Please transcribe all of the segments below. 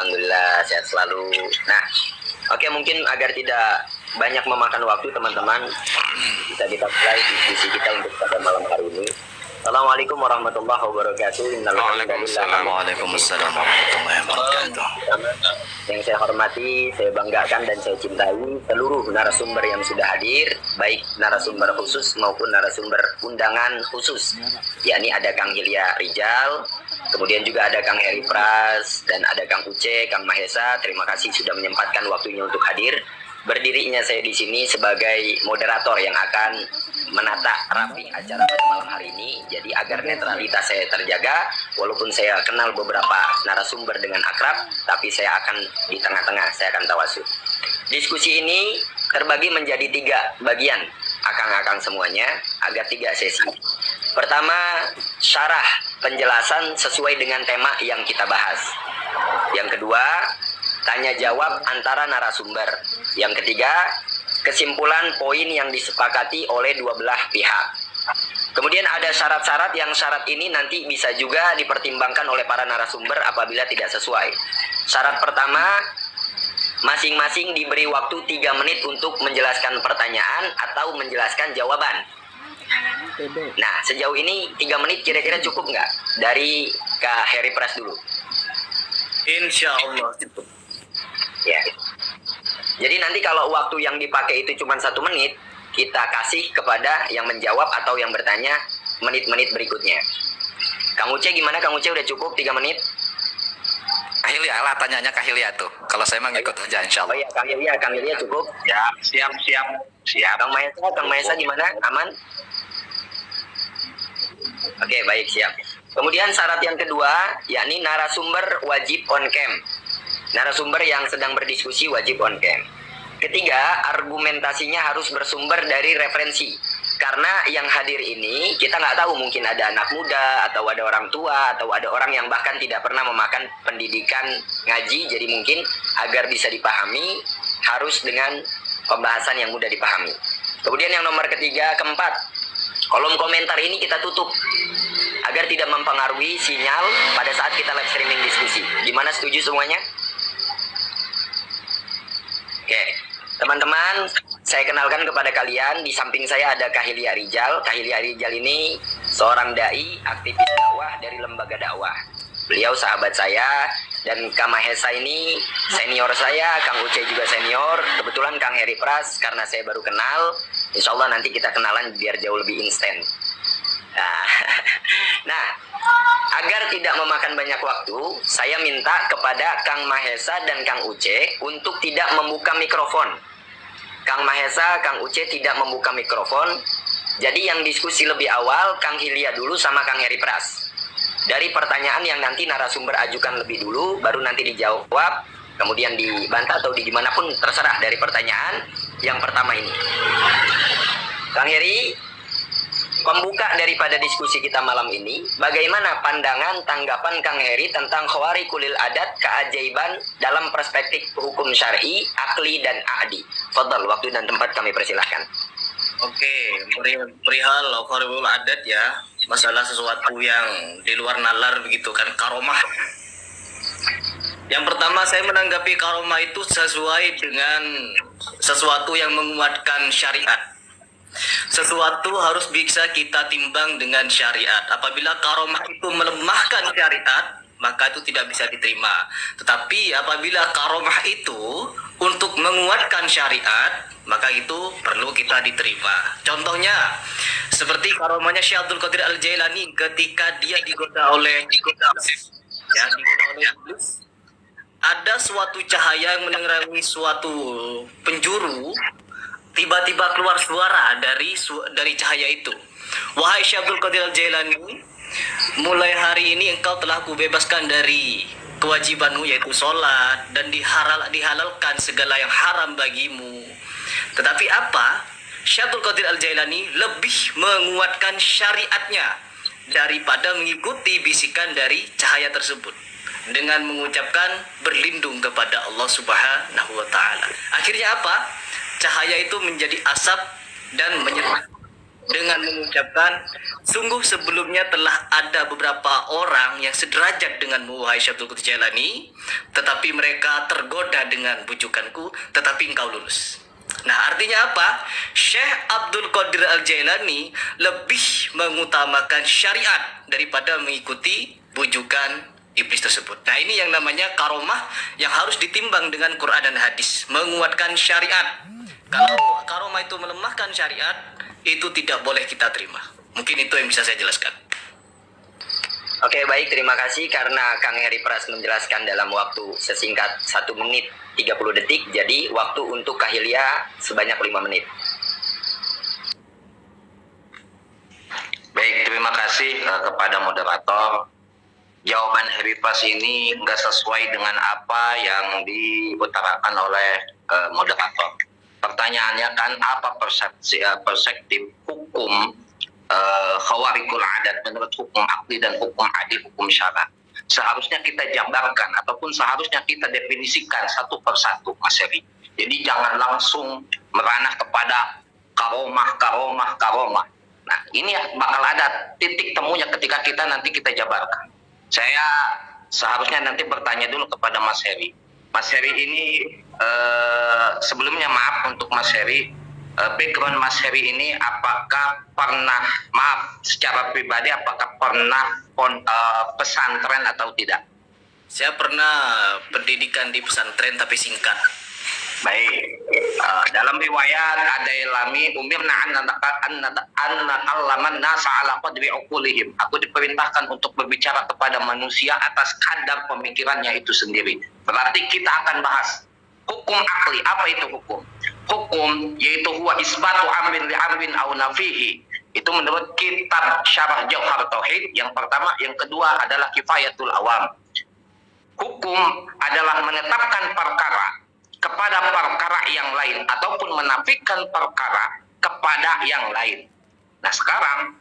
Alhamdulillah sehat selalu. Nah, oke, mungkin agar tidak banyak memakan waktu teman-teman, bisa kita mulai diskusi kita untuk pada malam hari ini. Assalamualaikum warahmatullahi wabarakatuh. Waalaikumsalam warahmatullahi wabarakatuh. Yang saya hormati, saya banggakan dan saya cintai seluruh narasumber yang sudah hadir, baik narasumber khusus maupun narasumber undangan khusus. Yakni ada Kang Hilya Rijal, kemudian juga ada Kang Heri Pras, dan ada Kang Uce, Kang Mahesa. Terima kasih sudah menyempatkan waktunya untuk hadir. Berdirinya saya di sini sebagai moderator yang akan menata rapi acara pada malam hari ini. Jadi agar netralitas saya terjaga, walaupun saya kenal beberapa narasumber dengan akrab, tapi saya akan di tengah-tengah, saya akan tawasul. Diskusi ini terbagi menjadi 3 bagian, akang-akang semuanya, agak 3 sesi. Pertama, syarah penjelasan sesuai dengan tema yang kita bahas. Yang kedua, tanya jawab antara narasumber. Yang ketiga, kesimpulan poin yang disepakati oleh 2 belah pihak. Kemudian ada syarat-syarat yang syarat ini nanti bisa juga dipertimbangkan oleh para narasumber apabila tidak sesuai. Syarat pertama, masing-masing diberi waktu 3 menit untuk menjelaskan pertanyaan atau menjelaskan jawaban. Nah, sejauh ini 3 menit kira-kira cukup nggak? Dari Kak Heri Pras dulu. Insya Allah cukup. Ya. Jadi nanti kalau waktu yang dipakai itu cuma 1 menit, kita kasih kepada yang menjawab atau yang bertanya menit-menit berikutnya. Kang Uce gimana? Kang Uce udah cukup 3 menit? Hilya lah, tanyanya ke Hilya tuh. Kalau saya mah ngikut aja insya Oh Allah. iya, Kang Hilya cukup. Ya, siap. Kang Mahesa gimana? Aman? Oke, baik, siap. Kemudian syarat yang kedua, yakni narasumber wajib on cam. Narasumber yang sedang berdiskusi wajib on cam. Ketiga, argumentasinya harus bersumber dari referensi. Karena yang hadir ini, kita nggak tahu, mungkin ada anak muda, atau ada orang tua, atau ada orang yang bahkan tidak pernah memakan pendidikan ngaji. Jadi mungkin agar bisa dipahami, harus dengan pembahasan yang mudah dipahami. Kemudian yang nomor ketiga, keempat, kolom komentar ini kita tutup agar tidak mempengaruhi sinyal pada saat kita live streaming diskusi. Gimana, setuju semuanya? Oke, teman-teman, saya kenalkan kepada kalian, di samping saya ada Kak Hilya Rijal. Kak Hilya Rijal ini seorang dai, aktivis dakwah dari lembaga dakwah. Beliau sahabat saya, dan Kang Mahesa ini senior saya, Kang Uce juga senior. Kebetulan Kang Heri Pras, karena saya baru kenal, insya Allah nanti kita kenalan biar jauh lebih instan. Nah, agar tidak memakan banyak waktu, saya minta kepada Kang Mahesa dan Kang Uce untuk tidak membuka mikrofon. Kang Mahesa, Kang Uce tidak membuka mikrofon. Jadi yang diskusi lebih awal, Kang Hilya dulu sama Kang Heri Pras. Dari pertanyaan yang nanti narasumber ajukan lebih dulu, baru nanti dijawab, kemudian dibantah atau di gimana pun terserah dari pertanyaan yang pertama ini. Kang Heri, pembuka daripada diskusi kita malam ini, bagaimana pandangan tanggapan Kang Heri tentang khawarikulil adat, keajaiban dalam perspektif hukum syar'i, akli dan a'di? Fadhal, waktu dan tempat kami persilahkan. Oke, perihal khawarikulil adat ya, masalah sesuatu yang di luar nalar begitu kan, karomah. Yang pertama, saya menanggapi karomah itu sesuai dengan sesuatu yang menguatkan syariat. Sesuatu harus bisa kita timbang dengan syariat. Apabila karomah itu melemahkan syariat, maka itu tidak bisa diterima. Tetapi apabila karomah itu untuk menguatkan syariat, maka itu perlu kita diterima. Contohnya seperti karomahnya Syekh Abdul Qadir Al-Jailani ketika dia digoda oleh iblis. Ada suatu cahaya yang menerangi suatu penjuru. Tiba-tiba keluar suara dari cahaya itu. Wahai Syekh Abdul Qadir Al-Jailani, mulai hari ini engkau telah kubebaskan dari kewajibanmu yaitu sholat, dan dihalalkan segala yang haram bagimu. Tetapi apa? Syekh Abdul Qadir Al-Jailani lebih menguatkan syariatnya daripada mengikuti bisikan dari cahaya tersebut, dengan mengucapkan berlindung kepada Allah Subhanahu wa taala. Akhirnya apa? Cahaya itu menjadi asap dan menyebar. dengan mengucapkan, sungguh sebelumnya telah ada beberapa orang yang sederajat denganmu, wahai Syekh Abdul Qadir Jailani, tetapi mereka tergoda dengan bujukanku, tetapi engkau lulus. Nah, artinya apa? Syekh Abdul Qadir Al-Jailani lebih mengutamakan syariat daripada mengikuti bujukan iblis tersebut. Nah, ini yang namanya karomah yang harus ditimbang dengan Quran dan hadis, menguatkan syariat. Kalau karomah itu melemahkan syariat, itu tidak boleh kita terima. Mungkin itu yang bisa saya jelaskan. Oke, baik, terima kasih karena Kang Heri Pras menjelaskan dalam waktu sesingkat 1 menit 30 detik, jadi waktu untuk Kahilya sebanyak 5 menit. Baik, terima kasih kepada moderator. Jawaban Heri Pras ini nggak sesuai dengan apa yang diutarakan oleh moderator. Pertanyaannya kan apa perspektif hukum khawarikul adat menurut hukum akli dan hukum adi, hukum syara. Seharusnya kita jabarkan ataupun seharusnya kita definisikan satu persatu, Mas Heri. Jadi jangan langsung meranah kepada karomah. Nah, ini bakal ada titik temunya ketika kita jabarkan. Saya seharusnya nanti bertanya dulu kepada Mas Heri. Mas Heri ini sebelumnya maaf untuk Mas Heri, background Mas Heri ini apakah pernah, maaf secara pribadi, apakah pernah pesantren atau tidak? Saya pernah pendidikan di pesantren tapi singkat. Baik, dalam riwayat ada ilami umirna an na'allaman nasa ala qadri uqulihim. Aku diperintahkan untuk berbicara kepada manusia atas kadar pemikirannya itu sendiri. Berarti kita akan bahas hukum akli. Apa itu hukum? Hukum yaitu huwa isbatu amrin li amrin au nafihi. Itu menurut kitab Syarah Jauhar Tauhid yang pertama, yang kedua adalah Kifayatul Awam. Hukum adalah menetapkan perkara kepada perkara yang lain ataupun menafikan perkara kepada yang lain. Nah, sekarang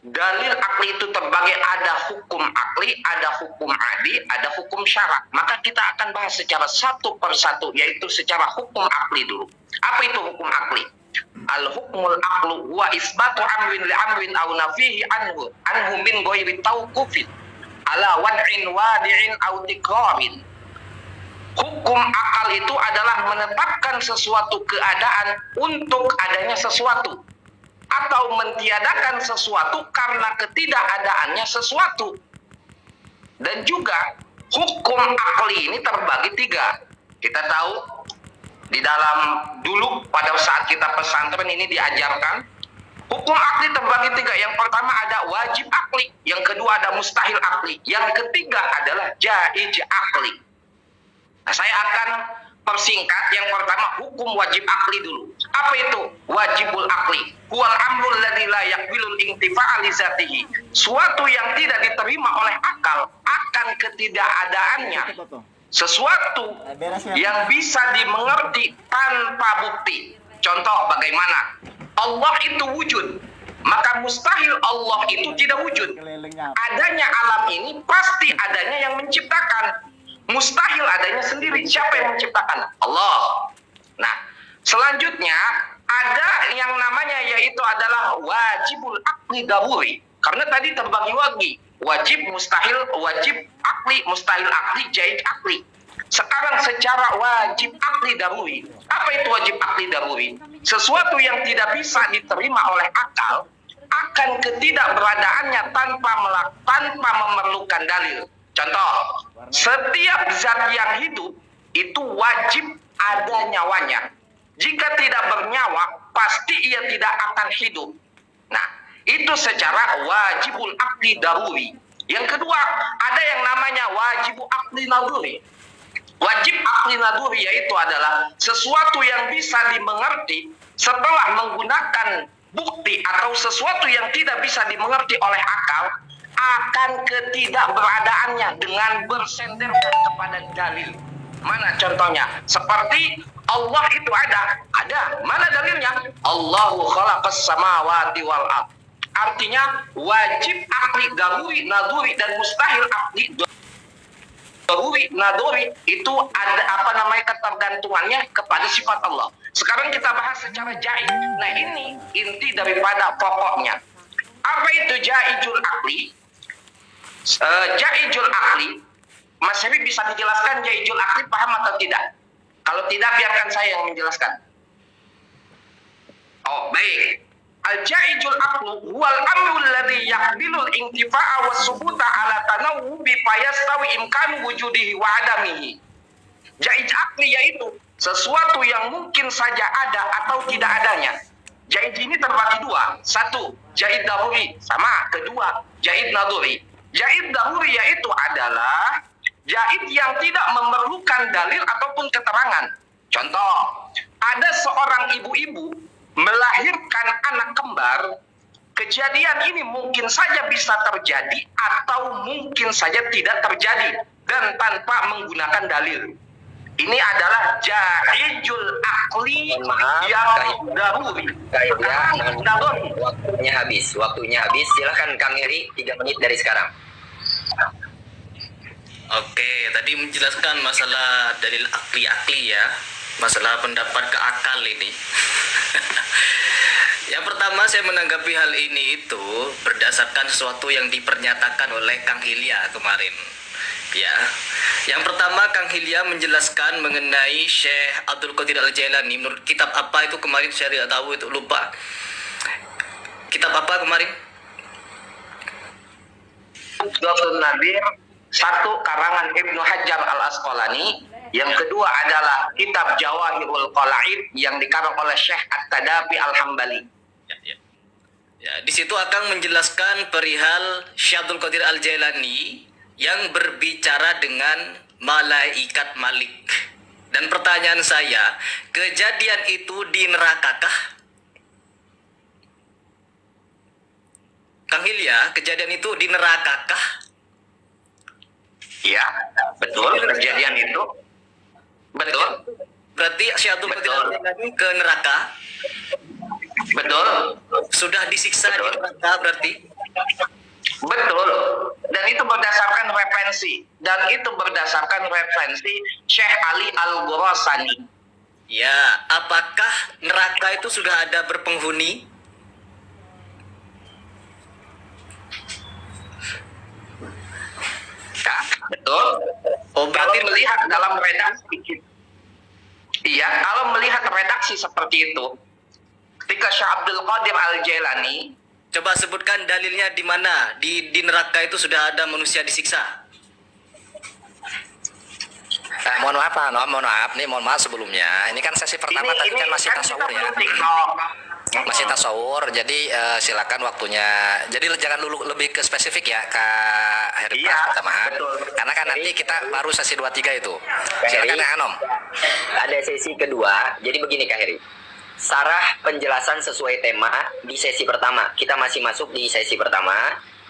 dalil akli itu terbagi, ada hukum akli, ada hukum adi, ada hukum syara. Maka kita akan bahas secara satu persatu, yaitu secara hukum akli dulu. Apa itu hukum akli? Al-hukmul aqlu wa isbatu amrin li amrin aw nafihi anhu min ghairi tawqufin ala wad'in wadi'in aw tikrarin. Hukum akal itu adalah menetapkan sesuatu keadaan untuk adanya sesuatu, atau mentiadakan sesuatu karena ketidakadaannya sesuatu. Dan juga hukum akli ini terbagi 3. Kita tahu di dalam dulu pada saat kita pesantren ini diajarkan hukum akli terbagi 3. Yang pertama ada wajib akli, yang kedua ada mustahil akli, yang ketiga adalah jaiz akli. Nah, saya akan persingkat. Yang pertama hukum wajib akli dulu. Apa itu wajibul akli? Huwal amrul ladzi la yaqbilul intifa'a li zatihi. Suatu yang tidak diterima oleh akal akan ketidakadaannya. Sesuatu yang bisa dimengerti tanpa bukti. Contoh bagaimana? Allah itu wujud, maka mustahil Allah itu tidak wujud. Adanya alam ini pasti adanya yang menciptakan. Mustahil adanya sendiri. Siapa yang menciptakan? Allah. Nah, selanjutnya ada yang namanya yaitu adalah wajibul akli daruri. Karena tadi terbagi lagi. Wajib, mustahil, wajib akli, mustahil akli, jaiz akli. Sekarang secara wajib akli daruri. Apa itu wajib akli daruri? Sesuatu yang tidak bisa diterima oleh akal akan ketidakberadaannya tanpa memerlukan dalil. Contoh, setiap zat yang hidup itu wajib ada nyawanya. Jika tidak bernyawa, pasti ia tidak akan hidup. Nah, itu secara wajibul akli daruri. Yang kedua, ada yang namanya wajibul akli naduri. Wajib akli naduri yaitu adalah sesuatu yang bisa dimengerti setelah menggunakan bukti, atau sesuatu yang tidak bisa dimengerti oleh akal akan ketidakberadaannya dengan bersenderkan kepada dalil. Mana contohnya? Seperti Allah itu ada. Mana dalilnya? Allahu khalaqas samawati wal ard. Artinya wajib akli daruri, naduri, dan mustahil akli daruri, naduri itu ada ketergantungannya kepada sifat Allah. Sekarang kita bahas secara jaiz. Nah, ini inti daripada pokoknya. Apa itu jaizul akli? Jaizul akli, Mas Heri bisa dijelaskan jaizul akli paham atau tidak? Kalau tidak, biarkan saya yang menjelaskan. Oh, baik. Al-jaizul aqlu huwal amrul ladzi yaqbilul intifa'a was subuta ala tanawubi fayastawi imkanu wujudihi wa adamihi. Jaiz akli yaitu sesuatu yang mungkin saja ada atau tidak adanya. Jaiz ini terbagi dua. Satu, jaiz daruri. Sama. Kedua, jaiz naduri. Jaiz daruri yaitu adalah jaiz yang tidak memerlukan dalil ataupun keterangan. Contoh, ada seorang ibu-ibu melahirkan anak kembar. Kejadian ini mungkin saja bisa terjadi atau mungkin saja tidak terjadi dan tanpa menggunakan dalil. Ini adalah jaizul akli yang daruri. Waktunya habis. Silakan Kang Heri, 3 menit dari sekarang. Oke, tadi menjelaskan masalah dalil akli ya, masalah pendapat ke akal ini. Yang pertama saya menanggapi hal ini itu berdasarkan sesuatu yang dipernyatakan oleh Kang Hilya kemarin. Ya, yang pertama Kang Hilya menjelaskan mengenai Syekh Abdul Qadir Al-Jailani. Menurut kitab apa itu kemarin saya tidak tahu, itu lupa. Kitab apa kemarin? Dr. Nadir, satu karangan Ibnu Hajar Al-Asqalani, yang kedua adalah kitab Jawahirul Qala'id yang dikarang oleh Syekh At-Tadafi Al-Hambali. Ya, di situ akan menjelaskan perihal Syekh Abdul Qadir Al-Jailani yang berbicara dengan malaikat Malik. Dan pertanyaan saya, kejadian itu di nerakakah? Kang Hilya, kejadian itu di nerakakah? Iya, betul, kejadian itu. Betul. Berarti Syekh Abdul Qadir Al-Jailani ke neraka? Betul. Sudah disiksa di neraka berarti? Betul. Dan itu berdasarkan referensi. Dan itu berdasarkan referensi Syekh Ali Al-Ghurasani. Ya, apakah neraka itu sudah ada berpenghuni? Ya, betul. Oh, berarti Kalau melihat dalam redaksi, iya, kalau melihat redaksi seperti itu, ketika Syekh Abdul Qadir Al-Jailani, coba sebutkan dalilnya di mana di neraka itu sudah ada manusia disiksa. Mohon maaf sebelumnya. Ini kan sesi pertama tadi kan masih tasawur ya. Masih tasawur, jadi silakan waktunya. Jadi jangan dulu lebih ke spesifik ya, Kak Heri. Iya, Minta maaf. betul. Karena kan nanti kita baru sesi 23 itu. Silakan ya Anom. Ada sesi kedua. Jadi begini Kak Heri. Sarah penjelasan sesuai tema di sesi pertama. Kita masih masuk di sesi pertama.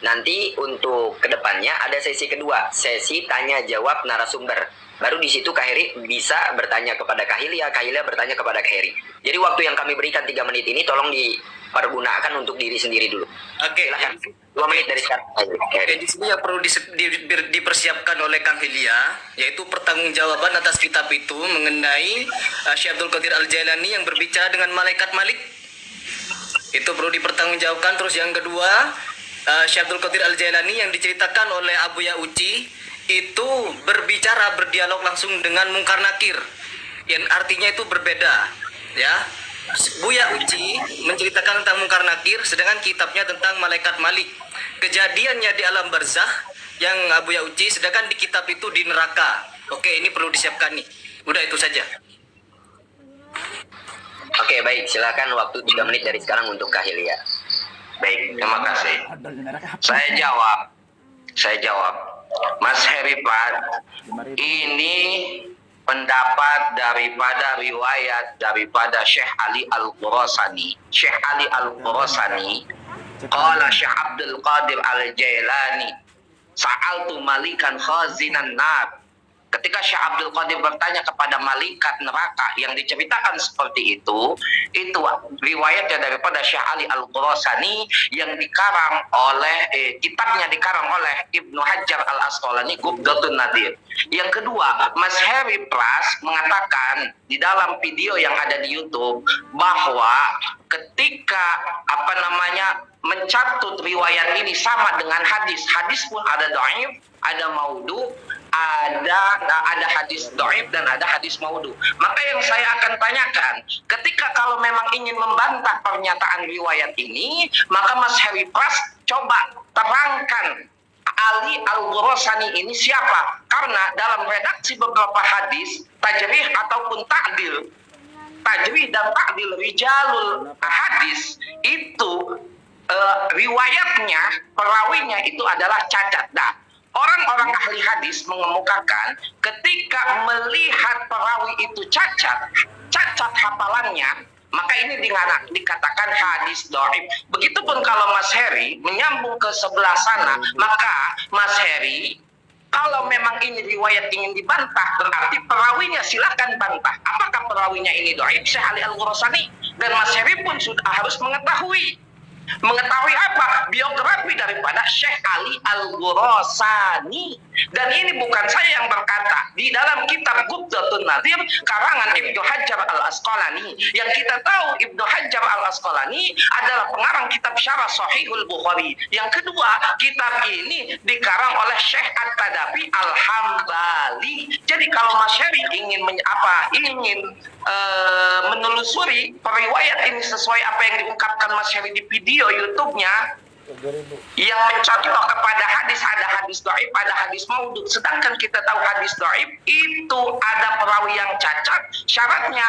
Nanti untuk kedepannya ada sesi kedua, sesi tanya jawab narasumber. Baru di situ Kak Heri bisa bertanya kepada Kak Hilya bertanya kepada Kak Heri. Jadi waktu yang kami berikan 3 menit ini tolong dipergunakan untuk diri sendiri dulu. Oke, Silahkan. 2 menit dari sekarang. Oke, di sini yang perlu dipersiapkan oleh Kang Hilya, yaitu pertanggungjawaban atas kitab itu mengenai Syekh Abdul Qadir Al-Jailani yang berbicara dengan malaikat Malik. Itu perlu dipertanggungjawabkan. Terus yang kedua, Syekh Abdul Qadir Al-Jailani yang diceritakan oleh Abu Ya'uci itu berdialog langsung dengan Mungkar Nakir, yang artinya itu berbeda, ya. Buya Uci menceritakan tentang Mungkar Nakir, sedangkan kitabnya tentang malaikat Malik. Kejadiannya di alam barzah yang Abu Ya Uci, sedangkan di kitab itu di neraka. Oke, ini perlu disiapkan nih. Udah itu saja. Oke, baik. Silakan waktu 3 menit dari sekarang untuk Kak Hilya. baik, terima kasih. Saya jawab. Mas Herifat, ini pendapat daripada riwayat daripada Syekh Ali Al-Ghurasani. Syekh Ali Al-Ghurasani, qala Syekh Abdul Qadir Al-Jailani, sa'altu malikan khazinan nar, Ketika Syekh Abdul Qadir bertanya kepada malaikat neraka yang diceritakan seperti itu riwayatnya daripada Syekh Ali Al-Khurasani yang dikarang oleh kitabnya dikarang oleh Ibnu Hajar Al-Asqalani Gubdatun Nadir. Yang kedua, Mas Heri Pras mengatakan di dalam video yang ada di YouTube bahwa ketika mencatut riwayat ini sama dengan hadis pun ada dhaif, ada maudhu, ada hadis dhaif dan ada hadis maudhu. Maka yang saya akan tanyakan, ketika kalau memang ingin membantah pernyataan riwayat ini, maka Mas Heri Pras coba terangkan Ali Al-Khurasani ini siapa? Karena dalam redaksi beberapa hadis tajrih ataupun ta'dil, tajrih dan ta'dil rijalul hadis itu riwayatnya, perawinya itu adalah cacat. Nah, orang-orang ahli hadis mengemukakan ketika melihat perawi itu cacat hafalannya, maka ini dikatakan hadis dhaif. Begitupun kalau Mas Heri menyambung ke sebelah sana, maka Mas Heri, kalau memang ini riwayat ingin dibantah, berarti perawinya silakan bantah. Apakah perawinya ini dhaif, Syekh Ali Al-Khurasani? Dan Mas Heri pun sudah harus mengetahui apa? Biografi daripada Syekh Ali Al-Khurasani. Dan ini bukan saya yang berkata, di dalam kitab Gubdatun Nadir karangan Ibnu Hajar Al-Asqalani, yang kita tahu Ibnu Hajar Al-Asqalani adalah pengarang kitab Syarah Sahihul Bukhari. Yang kedua, kitab ini dikarang oleh Syekh At-Tadafi Al-Hambali. Jadi kalau Mas Heri ingin menelusuri periwayat ini sesuai apa yang diungkapkan Mas Heri di video YouTube-nya, yang mencontoh kepada hadis, ada hadis dhaif, ada hadis maudhu. Sedangkan kita tahu hadis dhaif itu ada perawi yang cacat. Syaratnya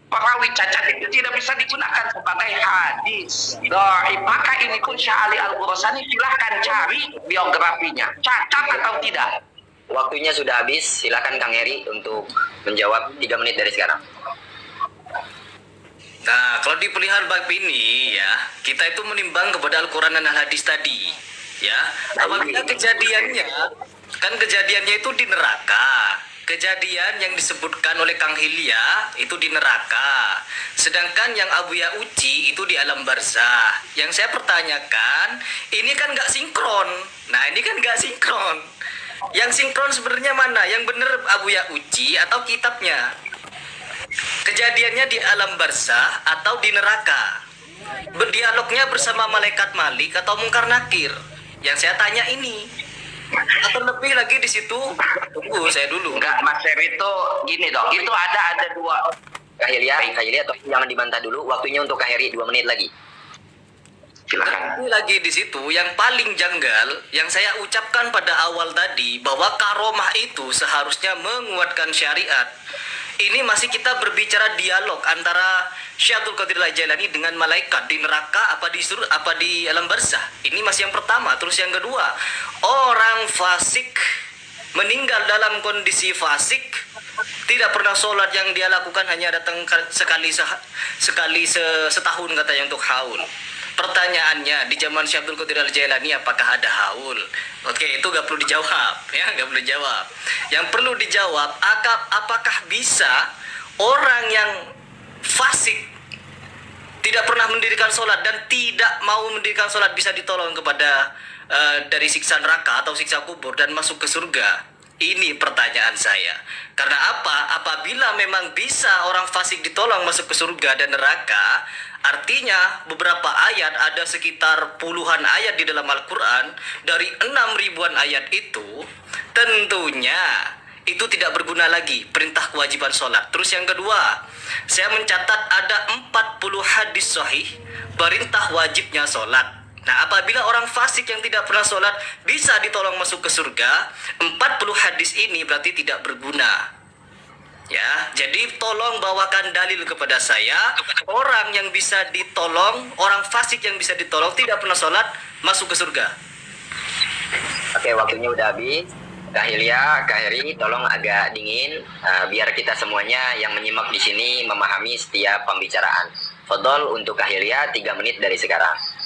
perawi cacat itu tidak bisa digunakan sebagai hadis dhaif. Maka ini pun Syekh Ali Al-Khurasani silahkan cari biografinya, cacat atau tidak. Waktunya sudah habis, silakan Kang Heri untuk menjawab 3 menit dari sekarang. Nah, kalau di perihal bab ini ya, kita itu menimbang kepada Al-Quran dan Al-Hadis tadi. Ya, apabila kejadiannya itu di neraka. Kejadian yang disebutkan oleh Kang Hilya itu di neraka. Sedangkan yang Abu Ya Uci itu di alam barzah. Yang saya pertanyakan, ini kan nggak sinkron. Nah, ini kan nggak sinkron. Yang sinkron sebenarnya mana? Yang benar Abu Ya Uci atau kitabnya? Kejadiannya di alam barzah atau di neraka? Berdialognya bersama malaikat Malik atau Mungkar Nakir? Yang saya tanya ini. Atau lebih lagi di situ, tunggu saya dulu. Enggak, Mas Heri itu gini dong, itu ada dua. Kak Hilya, jangan dibantah dulu. Waktunya untuk Kak Heri 2 menit lagi. Silakan. Ini lagi di situ yang paling janggal yang saya ucapkan pada awal tadi, bahwa karomah itu seharusnya menguatkan syariat. Ini masih kita berbicara dialog antara Syekh Abdul Qadir Al-Jailani dengan malaikat di neraka apa di alam barzah. Ini masih yang pertama. Terus yang kedua, orang fasik meninggal dalam kondisi fasik, tidak pernah sholat, yang dia lakukan hanya datang sekali setahun katanya untuk haul. Pertanyaannya, di zaman Syekh Abdul Qadir Al-Jailani apakah ada haul? Oke, itu gak perlu dijawab, ya, gak perlu dijawab. Yang perlu dijawab, apakah bisa orang yang fasik, tidak pernah mendirikan sholat dan tidak mau mendirikan sholat, bisa ditolong kepada dari siksa neraka atau siksa kubur dan masuk ke surga? Ini pertanyaan saya. Karena apa? Apabila memang bisa orang fasik ditolong masuk ke surga dan neraka, artinya beberapa ayat, ada sekitar puluhan ayat di dalam Al-Quran, dari 6.000-an ayat itu, tentunya itu tidak berguna lagi perintah kewajiban sholat. Terus yang kedua, saya mencatat ada 40 hadis sahih perintah wajibnya sholat. Nah, apabila orang fasik yang tidak pernah sholat bisa ditolong masuk ke surga, 40 hadis ini berarti tidak berguna. Ya, jadi tolong bawakan dalil kepada saya, orang yang bisa ditolong, orang fasik yang bisa ditolong tidak pernah sholat masuk ke surga. Oke, waktunya udah habis. Kak Hilya, Kak Heri, tolong agak dingin, biar kita semuanya yang menyimak di sini memahami setiap pembicaraan. Fadol untuk Kak Hilya 3 menit dari sekarang.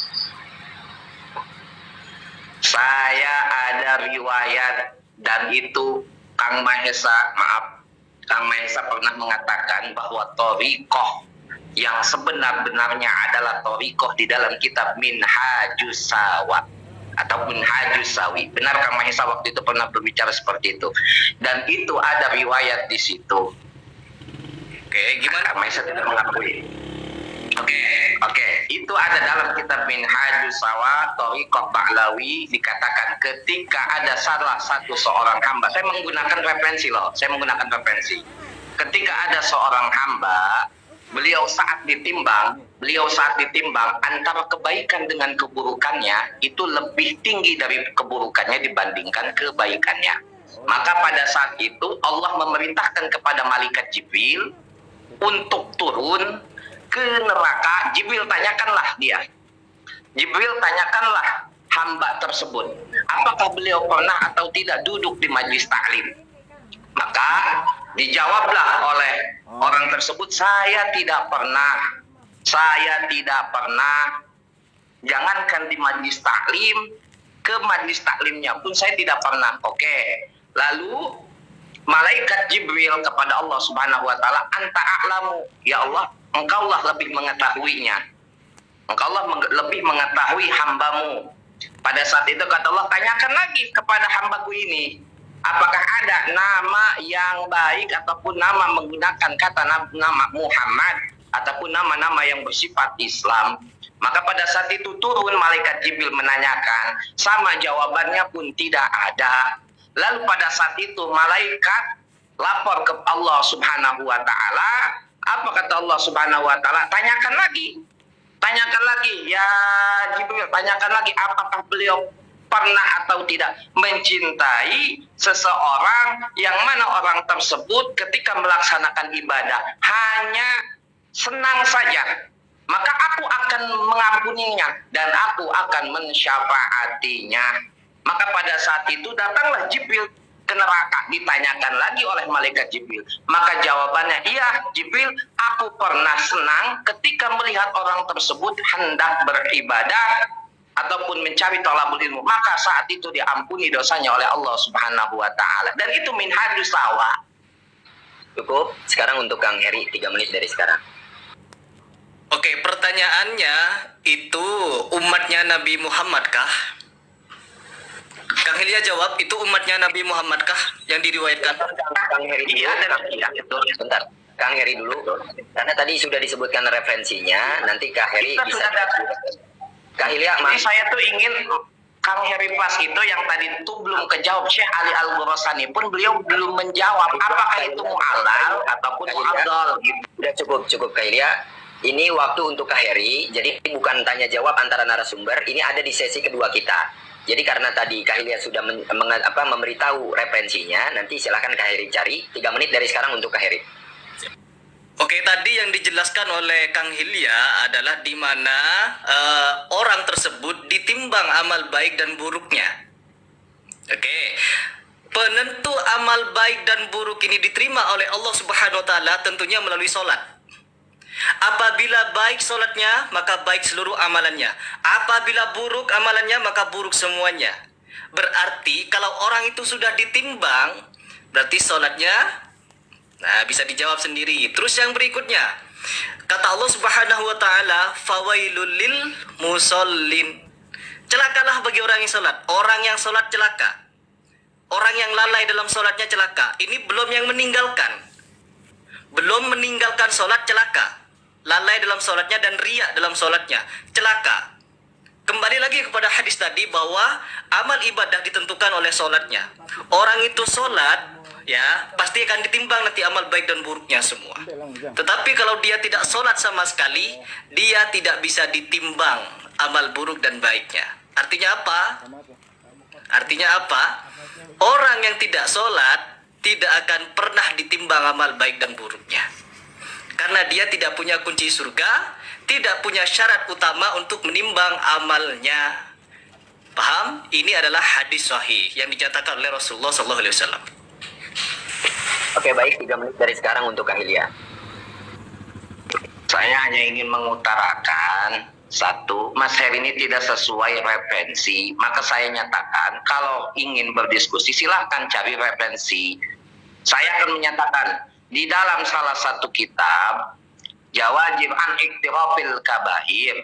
Saya ada riwayat dan itu Kang Mahesa pernah mengatakan bahwa thariqah yang sebenar-benarnya adalah thariqah di dalam kitab Minhajus Sawa ataupun Hajus Sawi. Benar, Kang Mahesa waktu itu pernah berbicara seperti itu. Dan itu ada riwayat di situ. Oke, gimana? Kang Mahesa tidak mengakui. Oke. Itu ada dalam kitab Minhajus Sawa, Thariqah Ba'lawi, dikatakan ketika ada salah satu seorang hamba. Saya menggunakan referensi. Ketika ada seorang hamba, beliau saat ditimbang antara kebaikan dengan keburukannya itu lebih tinggi dari keburukannya dibandingkan kebaikannya. Maka pada saat itu Allah memerintahkan kepada malaikat Jibril untuk turun ke neraka. Jibril tanyakanlah hamba tersebut, apakah beliau pernah atau tidak duduk di majlis taklim? Maka dijawablah oleh orang tersebut, saya tidak pernah. Jangankan di majlis taklim, ke majlis taklimnya pun saya tidak pernah. Oke. Lalu malaikat Jibril kepada Allah Subhanahu wa taala, anta a'lamu, ya Allah, engkaulah lebih mengetahuinya. Engkaulah lebih mengetahui hambamu. Pada saat itu kata Allah, tanyakan lagi kepada hambaku ini, apakah ada nama yang baik ataupun nama menggunakan kata nama Muhammad ataupun nama-nama yang bersifat Islam. Maka pada saat itu turun malaikat Jibril menanyakan, sama jawabannya pun tidak ada. Lalu pada saat itu malaikat lapor ke Allah Subhanahu wa taala. Apa kata Allah Subhanahu wa taala? Tanyakan lagi ya Jibril, tanyakan lagi apakah beliau pernah atau tidak mencintai seseorang yang mana orang tersebut ketika melaksanakan ibadah hanya senang saja, maka aku akan mengampuninya dan aku akan mensyafaatinya. Maka pada saat itu datanglah Jibril ke neraka, ditanyakan lagi oleh malaikat Jibril. Maka jawabannya, iya Jibril, aku pernah senang ketika melihat orang tersebut hendak beribadah ataupun mencari thalabul ilmu, maka saat itu diampuni dosanya oleh Allah Subhanahu wa taala. Dan itu Minhajus Sawa. Cukup. Sekarang untuk Kang Heri 3 menit dari sekarang. Oke, pertanyaannya itu umatnya Nabi Muhammad kah? Kang Hilya jawab, itu umatnya Nabi Muhammad kah yang diriwayatkan? Kang Heri dulu. Iya, betul. Sebentar. Kang Heri dulu. Karena tadi sudah disebutkan referensinya, nanti Kak Heri Kita bisa. sudah Kak Hilya, Jadi saya tuh ingin Kang Heri Pas itu yang tadi itu belum kejawab. Syekh Ali Al-Ghurasani pun beliau belum menjawab apakah itu mu'allal ataupun mu'addal. Sudah cukup Kak Hilya. Ini waktu untuk Kak Heri, jadi bukan tanya jawab antara narasumber, ini ada di sesi kedua kita. Jadi karena tadi Kak Hilya sudah memberitahu referensinya, nanti silakan Kak Heri cari 3 menit dari sekarang untuk Kak Heri. Oke, tadi yang dijelaskan oleh Kang Hilya adalah di mana orang tersebut ditimbang amal baik dan buruknya. Oke, penentu amal baik dan buruk ini diterima oleh Allah Subhanahu wa taala tentunya melalui sholat. Apabila baik sholatnya, maka baik seluruh amalannya. Apabila buruk amalannya, maka buruk semuanya. Berarti kalau orang itu sudah ditimbang, berarti sholatnya, nah bisa dijawab sendiri. Terus yang berikutnya, kata Allah Subhanahu wa taala, fawailul lil musallin. Celakalah bagi orang yang sholat. Orang yang sholat celaka. Orang yang lalai dalam sholatnya celaka. Ini belum yang meninggalkan. Belum meninggalkan sholat celaka. Lalai dalam sholatnya dan riya dalam sholatnya celaka. Kembali lagi kepada hadis tadi bahwa amal ibadah ditentukan oleh sholatnya. Orang itu sholat, ya pasti akan ditimbang nanti amal baik dan buruknya semua. Tetapi kalau dia tidak sholat sama sekali, dia tidak bisa ditimbang amal buruk dan baiknya. Artinya apa? Orang yang tidak sholat tidak akan pernah ditimbang amal baik dan buruknya. Karena dia tidak punya kunci surga, tidak punya syarat utama untuk menimbang amalnya. Paham? Ini adalah hadis sahih yang dinyatakan oleh Rasulullah SAW. Oke, baik, 3 menit dari sekarang untuk Kak Hilya. Saya hanya ingin mengutarakan Satu, Mas Heri ini tidak sesuai referensi, maka saya nyatakan kalau ingin berdiskusi silahkan cari referensi. Saya akan menyatakan di dalam salah satu kitab Jawajib an Iktirafil Kabair,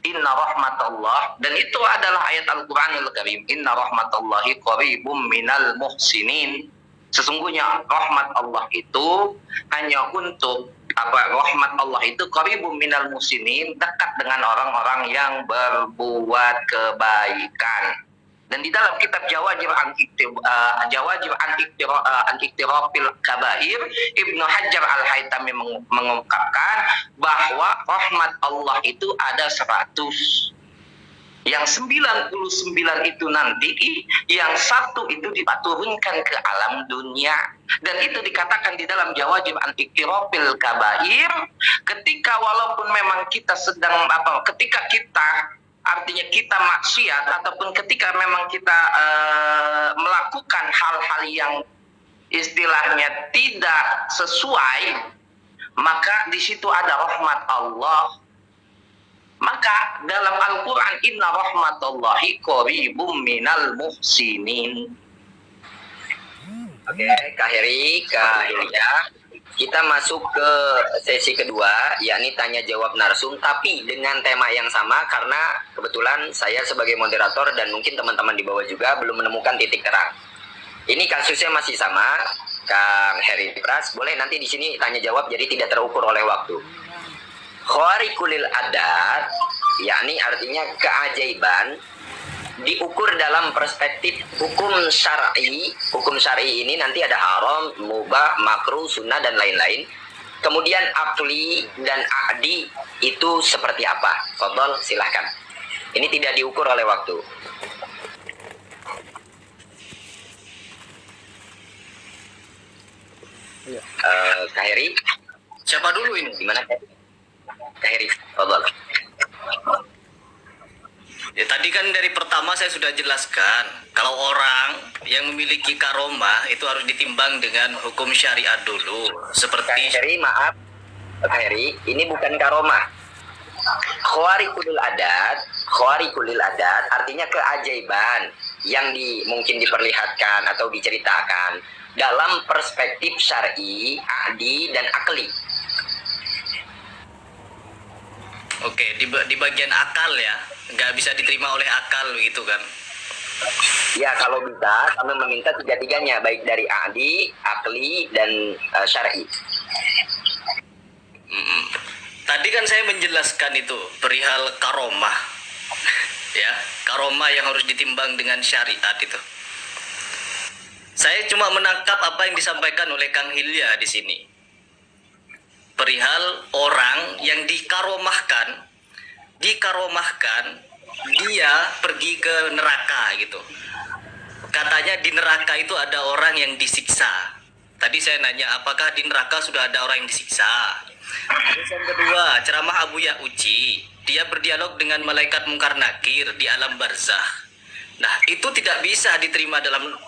Inna rahmatullah, dan itu adalah ayat Al-Quranul Karim, Inna rahmatullahi qaribum minal muhsinin. Sesungguhnya rahmat Allah itu hanya untuk rahmat Allah itu qaribum minal muhsinin, dekat dengan orang-orang yang berbuat kebaikan. Dan di dalam kitab Jawajib an Iktirafil Kabair, Ibnu Hajar Al-Haytami mengungkapkan bahwa rahmat Allah itu ada 100. Yang 99 itu nanti, yang satu itu diturunkan ke alam dunia. Dan itu dikatakan di dalam Jawajib an Iktirafil Kabair, ketika walaupun memang kita sedang ketika kita artinya kita maksiat, ataupun ketika memang kita melakukan hal-hal yang istilahnya tidak sesuai, maka di situ ada rahmat Allah. Maka dalam Al-Quran, Inna rahmatullahi qaribum minal muhsinin. Oke, Kak Heri, Kak Hilya, kita masuk ke sesi kedua, yakni tanya jawab narsum, tapi dengan tema yang sama, karena kebetulan saya sebagai moderator dan mungkin teman-teman di bawah juga belum menemukan titik terang. Ini kasusnya masih sama, Kang Heri Pras, boleh nanti di sini tanya jawab, jadi tidak terukur oleh waktu. Khawarikulil adat, yakni artinya keajaiban, diukur dalam perspektif hukum syar'i. Hukum syar'i ini nanti ada haram, mubah, makruh, sunnah, dan lain-lain. Kemudian akli dan a'di itu seperti apa? Fadhol, silahkan. Ini tidak diukur oleh waktu. Kak Heri, Siapa dulu ini? gimana Kak Heri? Fadhol. Ya, tadi kan dari pertama saya sudah jelaskan kalau orang yang memiliki karomah itu harus ditimbang dengan hukum syariat dulu. Kak Seperti Heri, maaf Kak Heri, ini bukan karomah. Khawarikulil adat artinya keajaiban yang mungkin diperlihatkan atau diceritakan dalam perspektif syar'i, adi, dan akli. Oke, di bagian akal ya, nggak bisa diterima oleh akal gitu kan. Ya, kalau bisa kami meminta tiga-tiganya, baik dari adi, akli, dan syar'i. Tadi kan saya menjelaskan itu perihal karomah, ya, karomah yang harus ditimbang dengan syariat itu. Saya cuma menangkap apa yang disampaikan oleh Kang Hilya di sini. Perihal orang yang dikaromahkan dia pergi ke neraka gitu. Katanya di neraka itu ada orang yang disiksa. Tadi saya nanya apakah di neraka sudah ada orang yang disiksa. Terus yang kedua, ceramah Abu Ya'uci, dia berdialog dengan malaikat Mungkar Nakir di alam barzah. Nah, itu tidak bisa diterima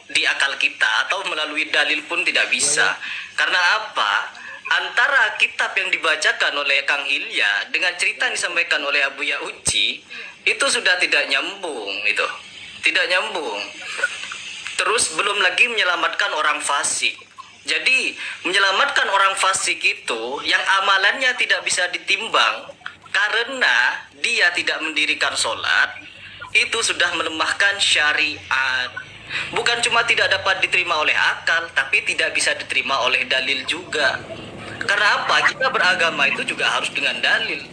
di akal kita atau melalui dalil pun tidak bisa. Karena apa? Antara kitab yang dibacakan oleh Kang Hilya dengan cerita yang disampaikan oleh Abu Ya'uci itu sudah tidak nyambung itu. Tidak nyambung. Terus belum lagi menyelamatkan orang fasik. Jadi menyelamatkan orang fasik itu yang amalannya tidak bisa ditimbang karena dia tidak mendirikan sholat, itu sudah melemahkan syariat. Bukan cuma tidak dapat diterima oleh akal, tapi tidak bisa diterima oleh dalil juga. Karena apa? Kita beragama itu juga harus dengan dalil.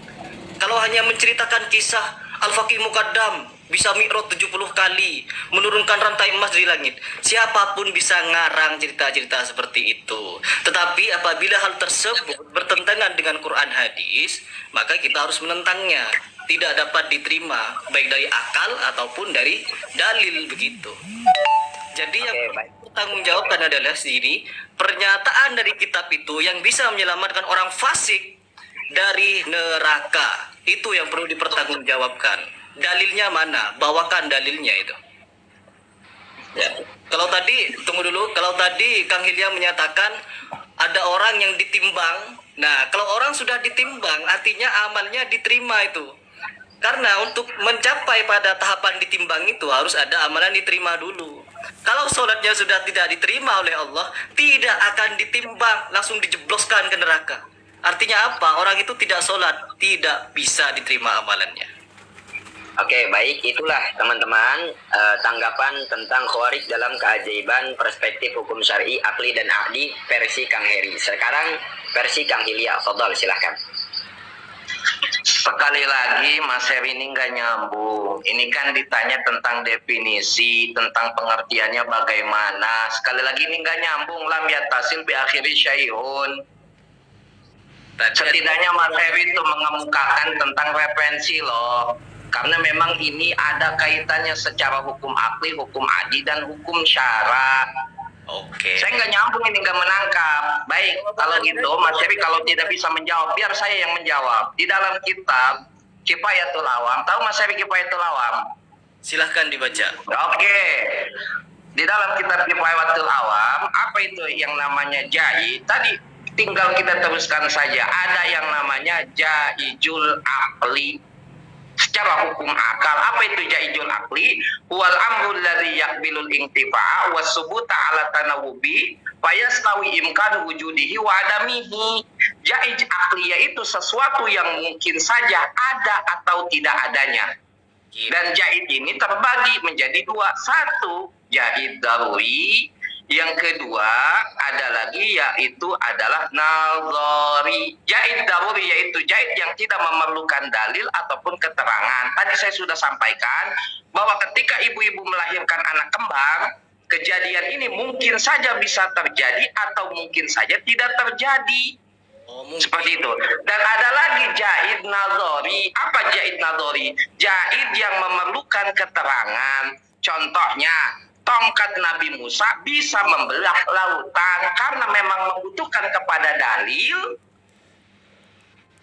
Kalau hanya menceritakan kisah Al-Faqih Muqaddam bisa mi'raj 70 kali, menurunkan rantai emas dari langit, siapapun bisa ngarang cerita-cerita seperti itu. Tetapi apabila hal tersebut bertentangan dengan Quran hadis, maka kita harus menentangnya. Tidak dapat diterima baik dari akal ataupun dari dalil begitu. Jadi yang tanggung jawabkan adalah sendiri pernyataan dari kitab itu yang bisa menyelamatkan orang fasik dari neraka. Itu yang perlu dipertanggungjawabkan. Dalilnya mana? Bawakan dalilnya itu. Ya. Kalau tadi, tunggu dulu. Kalau tadi Kang Hilya menyatakan ada orang yang ditimbang. Nah, kalau orang sudah ditimbang, artinya amalnya diterima itu. Karena untuk mencapai pada tahapan ditimbang itu harus ada amalan diterima dulu. Kalau sholatnya sudah tidak diterima oleh Allah, tidak akan ditimbang, langsung dijebloskan ke neraka. Artinya apa? Orang itu tidak sholat, tidak bisa diterima amalannya. Oke, baik. Itulah teman-teman tanggapan tentang Khawarij dalam keajaiban perspektif hukum syar'i, akli dan ahli versi Kang Heri. Sekarang versi Kang Hilya. Fadhal, silahkan. Sekali lagi Mas Heri ini nggak nyambung. Ini kan ditanya tentang definisi, tentang pengertiannya bagaimana. Sekali lagi ini nggak nyambung. Lam yatasil bi akhiri syai'un. Setidaknya Mas Heri itu mengemukakan tentang referensi loh. Karena memang ini ada kaitannya secara hukum akli, hukum adi, dan hukum syara. Oke. Saya nggak nyambung ini, nggak menangkap. Baik, kalau gitu Mas Heri kalau tidak bisa menjawab, biar saya yang menjawab. Di dalam kitab Kifayatul Awam, tahu Mas Heri Kifayatul Awam? Silahkan dibaca. Oke. Di dalam kitab Kifayatul Awam, apa itu yang namanya jai? Tadi tinggal kita teruskan saja. Ada yang namanya jaijul akli. Secara hukum akal, apa itu jaizul akli? Wal amrul ladzi yaqbilul intifa'a was subuta ala tanawubi fayastawi imkan wujudihi wa adamihi. Jaiz akli yaitu sesuatu yang mungkin saja ada atau tidak adanya. Dan jaiz ini terbagi menjadi dua. Satu, jaiz daruri. Yang kedua ada lagi yaitu adalah nazari. Jaiz daruri yaitu jaiz yang tidak memerlukan dalil ataupun keterangan. Tadi saya sudah sampaikan bahwa ketika ibu-ibu melahirkan anak kembar, kejadian ini mungkin saja bisa terjadi atau mungkin saja tidak terjadi. Seperti itu. Dan ada lagi jaiz nazari. Apa jaiz nazari? Jaiz yang memerlukan keterangan. Contohnya, tongkat Nabi Musa bisa membelah lautan karena memang membutuhkan kepada dalil.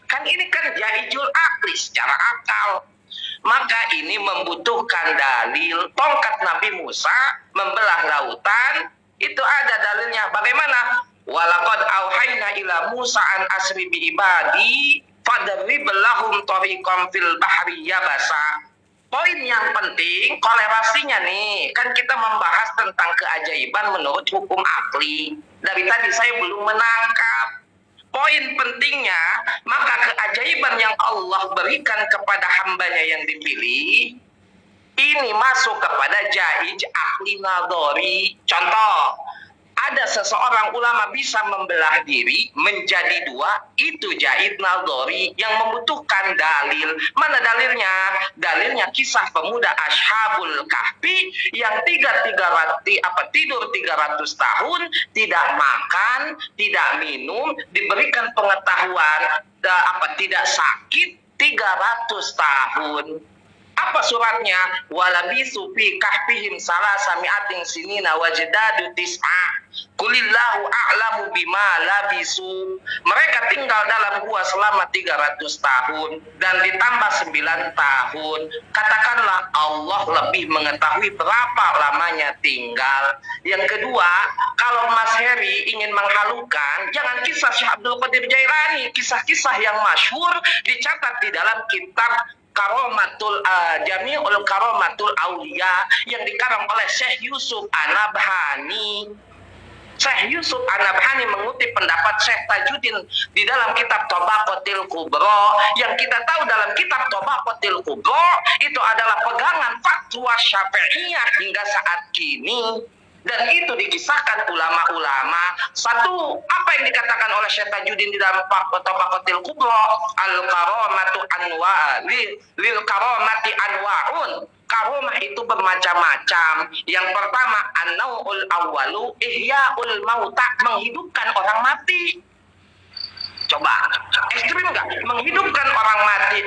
Kan ini kan jaizul akli secara akal. Maka ini membutuhkan dalil. Tongkat Nabi Musa membelah lautan, itu ada dalilnya. Bagaimana? Walaqad auhayna ila Musa an asri bi ibadi fadrib lahum tariqan fil bahri yabasa. Poin yang penting, kolerasinya nih, kan kita membahas tentang keajaiban menurut hukum akli. Dari tadi saya belum menangkap. Poin pentingnya, maka keajaiban yang Allah berikan kepada hambanya yang dipilih, ini masuk kepada jaiz akli nadhari. Contoh, ada seseorang ulama bisa membelah diri menjadi dua, itu jaiz nadhari yang membutuhkan dalil. Mana dalilnya? Dalilnya kisah pemuda Ashabul Kahfi yang tidur 300 tahun, tidak makan, tidak minum, diberikan pengetahuan tidak sakit 300 tahun. Apa suratnya? Walabisu fi kahfihim salasami'atin sinina wajdadu tis'a. Qulillahu a'lamu bima labisu. Mereka tinggal dalam gua selama 300 tahun dan ditambah 9 tahun. Katakanlah Allah lebih mengetahui berapa lamanya tinggal. Yang kedua, kalau Mas Heri ingin menghalukan, jangan kisah Syekh Abdul Qadir Jailani, kisah-kisah yang masyhur dicatat di dalam kitab Jami'ul Karomatul Aulia yang dikarang oleh Syekh Yusuf An-Nabhani. Syekh Yusuf An-Nabhani mengutip pendapat Syekh Tajuddin di dalam kitab Tabaqatil Kubra. Yang kita tahu dalam kitab Tabaqatil Kubra itu adalah pegangan fatwa Syafi'iyah hingga saat kini. Dan itu dikisahkan ulama-ulama. Satu, apa yang dikatakan oleh Syekh Tajuddin di dalam Tabaqatil Kubra, al-karamatu anwa lil karamati anwaun. Karamah itu bermacam-macam. Yang pertama, an-nau'ul awwalu ihya'ul mauta, menghidupkan orang mati. Coba, ekstrim nggak? Menghidupkan orang mati.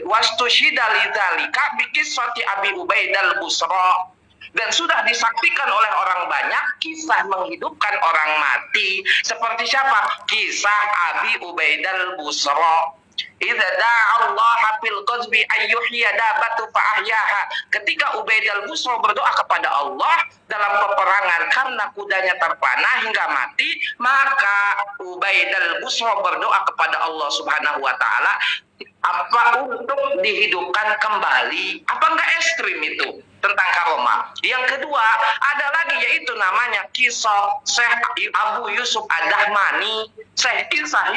Wastushhida lidzalika bikisati Abi Ubaidah al-Busra. Dan sudah disaksikan oleh orang banyak kisah menghidupkan orang mati. Seperti siapa? Kisah Abi Ubaidah al-Busra. Idza da'a Allah fil qazbi ayyuhya dabatu fa ahyaha. Ketika Ubaidah al-Busra berdoa kepada Allah dalam peperangan karena kudanya terpanah hingga mati, maka Ubaidah al-Busra berdoa kepada Allah Subhanahu wa taala, apa untuk dihidupkan kembali? Apa enggak ekstrim itu tentang karomah? Yang kedua, ada lagi yaitu namanya kisah Syekh Abu Yusuf Ad-Dahmani. Syekh kisah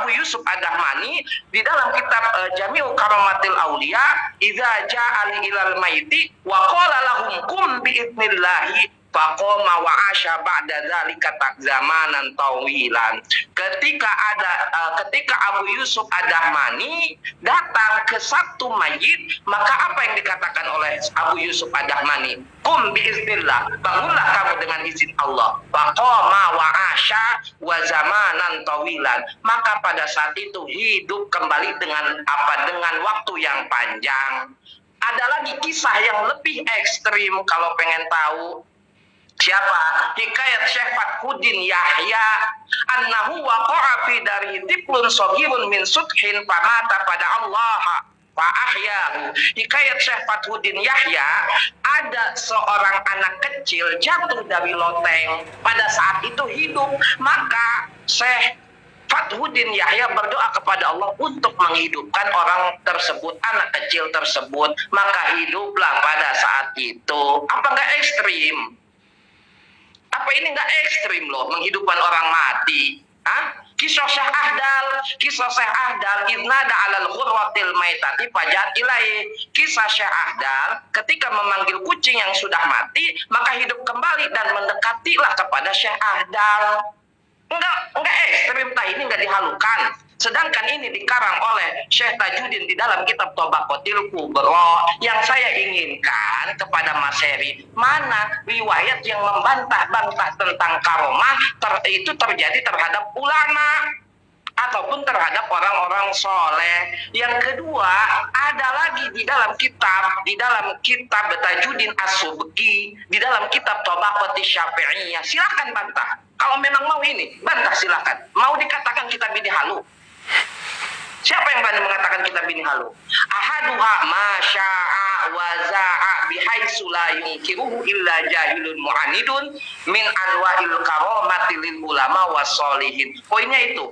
Abu Yusuf Ad-Dahmani di dalam kitab Jami'u Karamatil Aulia, idza ja'al ilal maiti wa qala lahum kum bi'idnillahi faqoma wa asya ba'da dzalika zamanan tawilan. Ketika Abu Yusuf Ad-Dahmani datang ke satu mayit, maka apa yang dikatakan oleh Abu Yusuf Ad-Dahmani? Kum biiznillah, bangunlah kamu dengan izin Allah. Faqoma wa asya wa zamanan tawilan. Maka pada saat itu hidup kembali dengan waktu yang panjang. Ada lagi kisah yang lebih ekstrim kalau pengen tahu. Siapa? Hikayat Syekh Fathuddin Yahya annahu waqa'a fi dari tiplun saghirun min sudhin famata pada Allah fa ahyahu. Hikayat Syekh Fathuddin Yahya, ada seorang anak kecil jatuh dari loteng, pada saat itu hidup, maka Syekh Fathuddin Yahya berdoa kepada Allah untuk menghidupkan orang tersebut, anak kecil tersebut, maka hiduplah pada saat itu. Apa enggak ekstrim? Apa ini enggak ekstrim loh, menghidupkan orang mati? Kisah Syekh Ahdal idnada alal ghurwatil maitati fajat ilai. Kisah Syekh Ahdal ketika memanggil kucing yang sudah mati, maka hidup kembali dan mendekatilah kepada Syekh Ahdal. Enggak ekstrim, ini enggak dihalukan. Sedangkan ini dikarang oleh Syekh Tajuddin di dalam kitab Tabaqatil Kubra. Yang saya inginkan kepada Mas Heri, mana riwayat yang membantah-bantah tentang karomah itu terjadi terhadap ulama ataupun terhadap orang-orang soleh. Yang kedua, ada lagi di dalam kitab Tajuddin As-Subki, di dalam kitab Tabaqatis Syafi'iyah. Silakan bantah. Kalau memang mau ini, bantah silakan. Mau dikatakan kita bini halu? Siapa yang berani mengatakan kita bini halu? Ahaduha masya'a wa za'a bihaitsu la yunkiruhu illa jahilun mu'anidun min anwa'il karamati lil ulama wassolihin. Poinnya itu,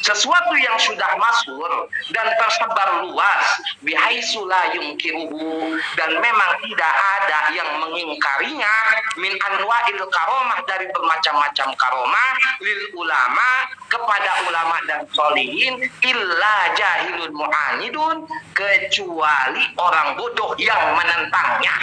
sesuatu yang sudah masyhur dan tersebar luas bihaitsu la yunkiruhu, dan memang tidak ada yang mengingkarinya, min anwa'il karamah, dari bermacam-macam karomah, lil ulama, kepada ulama dan solihin, illa jahilun mu'anidun, kecuali orang bodoh yang menentangnya.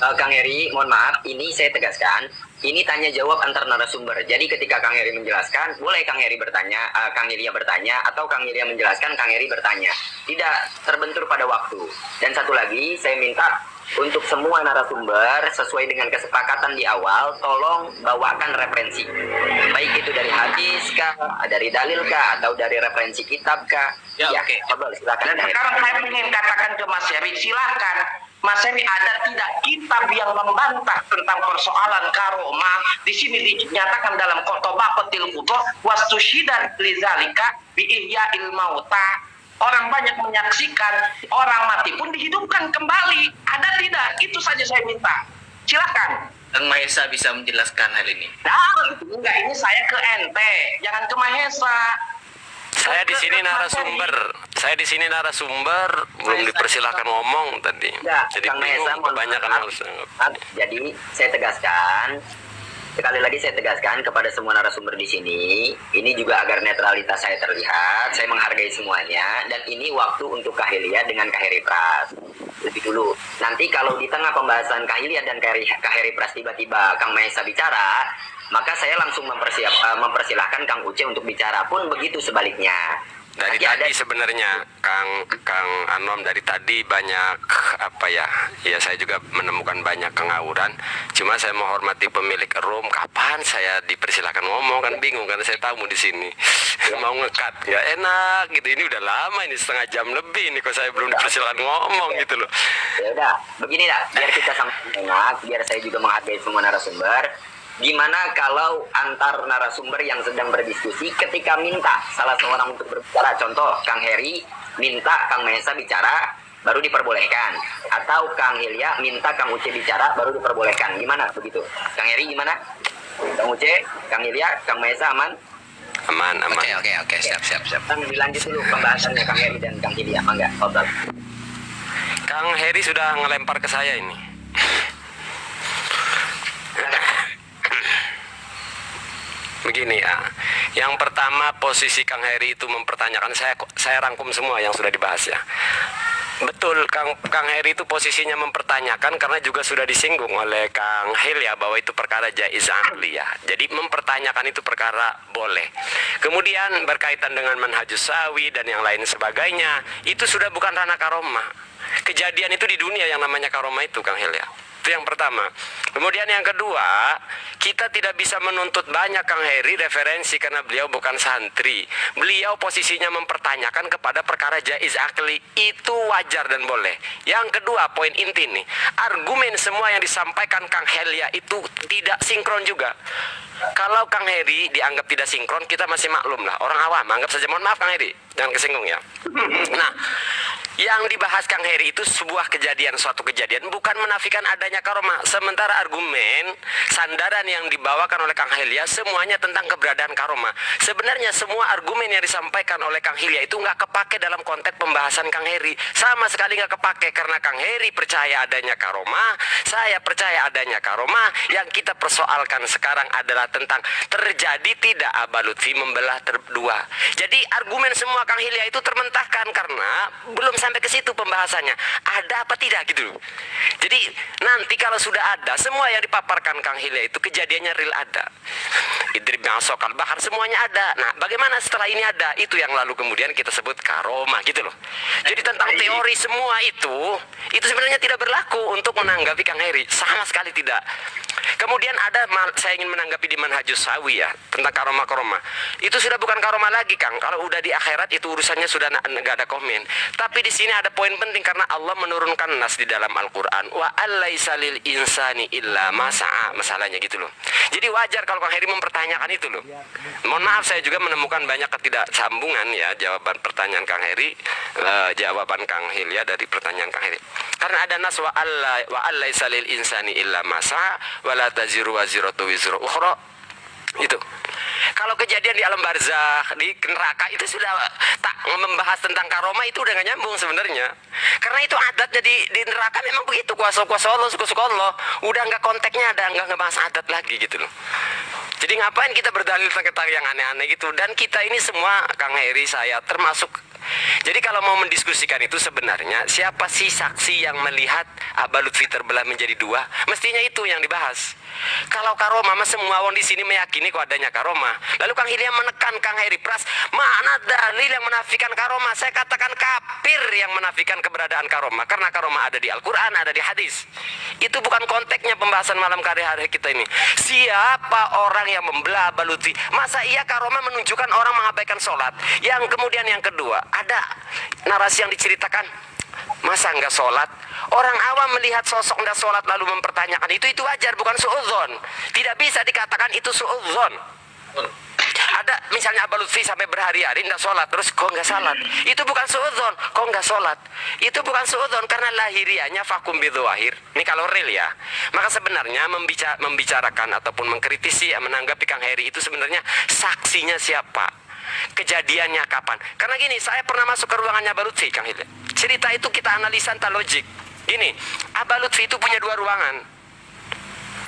Kang Heri, mohon maaf, ini saya tegaskan, ini tanya jawab antar narasumber. Jadi ketika Kang Heri menjelaskan, boleh Kang Heri bertanya, Kang Hilya bertanya, atau Kang Hilya menjelaskan, Kang Heri bertanya. Tidak terbentur pada waktu. Dan satu lagi, saya minta untuk semua narasumber sesuai dengan kesepakatan di awal, tolong bawakan referensi. Baik itu dari hadis kah, dari dalil kah, atau dari referensi kitab kah? Ya, oke. Silakan. Dan sekarang saya ingin katakan ke Mas Heri, silakan. Mas Heri, ada tidak kitab yang membantah tentang persoalan karomah? Di sini dinyatakan dalam Tabaqatil Kubra, wastusyidan lizalika bi ihya'il mauta. Orang banyak menyaksikan orang mati pun dihidupkan kembali. Ada tidak? Itu saja saya minta. Silakan. Kang Mahesa bisa menjelaskan hal ini. Nah, enggak, ini saya ke ente, jangan ke Mahesa. Saya di sini narasumber, belum dipersilahkan ngomong tadi. Ya, Jadi Kang bingung, Mahesa, kebanyakan mohon harus. maaf. Jadi saya tegaskan, sekali lagi saya tegaskan kepada semua narasumber di sini, ini juga agar netralitas saya terlihat, saya menghargai semuanya, dan ini waktu untuk Kahilya dengan Kaheri Pras. Lebih dulu. Nanti kalau di tengah pembahasan Kahilya dan Kaheri Pras tiba-tiba Kang Mahesa bicara, maka saya langsung mempersilahkan Kang Uce untuk bicara, pun begitu sebaliknya. Dari Nanti tadi sebenarnya Kang Anom, dari tadi banyak ya saya juga menemukan banyak kengawuran. Cuma saya menghormati pemilik room, kapan saya dipersilakan ngomong, kan bingung karena saya tamu di sini. Mau ngekat ya enak gitu, ini udah lama, ini setengah jam lebih nih kok saya belum dipersilakan ngomong gitu loh. Ya udah, begini dah, biar kita sama-sama enak, biar saya juga menghargai semua narasumber. Gimana kalau antar narasumber yang sedang berdiskusi ketika minta salah seorang untuk berbicara, contoh Kang Heri minta Kang Mahesa bicara, baru diperbolehkan, atau Kang Hilya minta Kang Uce bicara, baru diperbolehkan. Gimana begitu? Kang Heri gimana? Kang Uce, Kang Hilya, Kang Mahesa aman? Aman, aman. Oke, siap. Kan dilanjut dulu pembahasannya Kang Heri dan Kang Hilya, mangga. Fadal. Kang Heri sudah ngelempar ke saya ini. Begini ya, yang pertama posisi Kang Heri itu mempertanyakan, saya rangkum semua yang sudah dibahas ya. Betul, Kang Heri itu posisinya mempertanyakan karena juga sudah disinggung oleh Kang Hilya bahwa itu perkara jaiz akli ya. Jadi mempertanyakan itu perkara boleh. Kemudian berkaitan dengan manhajus sawi dan yang lain sebagainya, itu sudah bukan ranah karomah. Kejadian itu di dunia yang namanya karomah itu, Kang Hilya. Itu yang pertama. Kemudian yang kedua, kita tidak bisa menuntut banyak Kang Heri referensi karena beliau bukan santri. Beliau posisinya mempertanyakan kepada perkara jaiz akli, itu wajar dan boleh. Yang kedua, poin inti nih, argumen semua yang disampaikan Kang Hilya itu tidak sinkron juga. Kalau Kang Heri dianggap tidak sinkron, kita masih maklum lah. Orang awam, anggap saja, mohon maaf Kang Heri, jangan kesinggung ya. Nah, yang dibahas Kang Heri itu sebuah kejadian, suatu kejadian, bukan menafikan adanya karomah. Sementara argumen, sandaran yang dibawakan oleh Kang Hilya semuanya tentang keberadaan karomah. Sebenarnya semua argumen yang disampaikan oleh Kang Hilya itu nggak kepake dalam konteks pembahasan Kang Heri. Sama sekali nggak kepake karena Kang Heri percaya adanya karomah, saya percaya adanya karomah. Yang kita persoalkan sekarang adalah tentang terjadi tidak Aba Lutfi membelah dua. Jadi argumen semua Kang Hilya itu termentahkan karena belum sampai ke situ pembahasannya. Ada apa tidak gitu. Jadi nanti kalau sudah ada, semua yang dipaparkan Kang Hilya itu kejadiannya real ada. Idrib Sokal Bahar semuanya ada. Nah, bagaimana setelah ini ada? Itu yang lalu kemudian kita sebut karomah gitu loh. Jadi tentang teori semua itu sebenarnya tidak berlaku untuk menanggapi Kang Heri. Sama sekali tidak. Kemudian ada, saya ingin menanggapi di manhajus sawi ya, tentang karomah. Itu sudah bukan karomah lagi Kang. Kalau udah di akhirat itu urusannya sudah nggak ada komen. Tapi di sini ada poin penting karena Allah menurunkan nas di dalam Al-Qur'an. Wa allaisa lil insani illa ma sa'a, masalahnya gitu loh. Jadi wajar kalau Kang Heri mempertanyakan itu loh. Mohon maaf saya juga menemukan banyak ketidaksambungan ya jawaban pertanyaan Kang Heri, jawaban Kang Hilya dari pertanyaan Kang Heri. Karena ada nas wa allaisa lil insani illa ma sa'a wa la taziru waziratu wizra ukhra. Itu. Kalau kejadian di alam barzakh, di neraka itu sudah tak membahas tentang karomah, itu udah gak nyambung sebenarnya. Karena itu adatnya di neraka memang begitu, kuasa Allah, suka Allah. Udah nggak konteksnya, nggak ngebahas adat lagi gitu loh. Jadi ngapain kita berdalil tentang yang aneh-aneh gitu. Dan kita ini semua, Kang Heri, saya termasuk. Jadi kalau mau mendiskusikan itu sebenarnya siapa sih saksi yang melihat Aba Lutfi terbelah menjadi dua? Mestinya itu yang dibahas. Kalau karomah, semua orang di sini meyakini kok adanya karomah. Lalu Kang Hilya menekan Kang Heri Pras, mana dalil yang menafikan karomah? Saya katakan kafir yang menafikan keberadaan karomah. Karena karomah ada di Al-Quran, ada di hadis. Itu bukan konteksnya pembahasan malam hari kita ini. Siapa orang yang membelah Aba Lutfi? Masa iya karomah menunjukkan orang mengabaikan sholat? Yang kemudian yang kedua, ada narasi yang diceritakan, masa enggak sholat? Orang awam melihat sosok enggak sholat lalu mempertanyakan itu wajar, bukan suudzon. Tidak bisa dikatakan itu suudzon. Ada misalnya Aba Lutfi sampai berhari-hari enggak sholat, terus kok enggak sholat? Itu bukan suudzon. Kok enggak sholat? Itu bukan suudzon karena lahiriahnya vakum bidzuahir. Ini kalau real ya. Maka sebenarnya membicarakan ataupun mengkritisi, menanggapi Kang Heri itu sebenarnya saksinya siapa? Kejadiannya kapan? Karena gini, saya pernah masuk ke ruangannya Aba Lutfi, Kang Hilya. Cerita itu kita analisa tanpa logik. Gini, Aba Lutfi itu punya dua ruangan.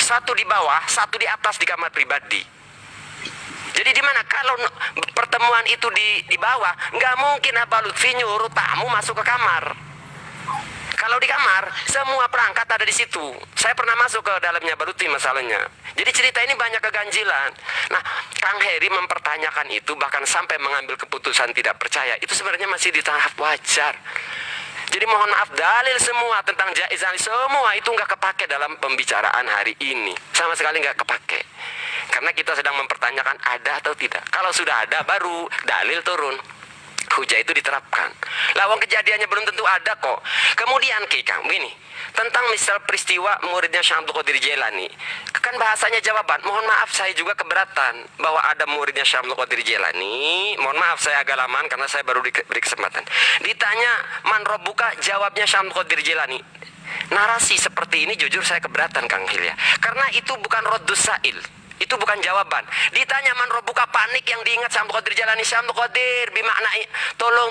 Satu di bawah, satu di atas di kamar pribadi. Jadi di mana kalau pertemuan itu di bawah, nggak mungkin Aba Lutfi nyuruh tamu masuk ke kamar. Kalau di kamar, semua perangkat ada di situ. Saya pernah masuk ke dalamnya Aba Lutfi masalahnya. Jadi cerita ini banyak keganjilan. Nah, Kang Heri mempertanyakan itu bahkan sampai mengambil keputusan tidak percaya. Itu sebenarnya masih di tahap wajar. Jadi mohon maaf, dalil semua tentang jaiz semua itu nggak kepake dalam pembicaraan hari ini. Sama sekali nggak kepake. Karena kita sedang mempertanyakan ada atau tidak. Kalau sudah ada, baru dalil turun. Hujah itu diterapkan. Lawang kejadiannya belum tentu ada kok. Kemudian Kang, begini, tentang misal peristiwa muridnya Syekh Abdul Qadir Jailani, kan bahasanya jawaban. Mohon maaf saya juga keberatan bahwa ada muridnya Syekh Abdul Qadir Jailani. Mohon maaf saya agak lamaan karena saya baru diberi kesempatan. Ditanya man rabbuka, jawabnya Syekh Abdul Qadir Jailani. Narasi seperti ini jujur saya keberatan Kang Hilya. Karena itu bukan raddus sa'il. Itu bukan jawaban. Ditanya man robbuka, panik yang diingat Syamsul Qadir Jalani. Syamsul Qadir bimakna tolong.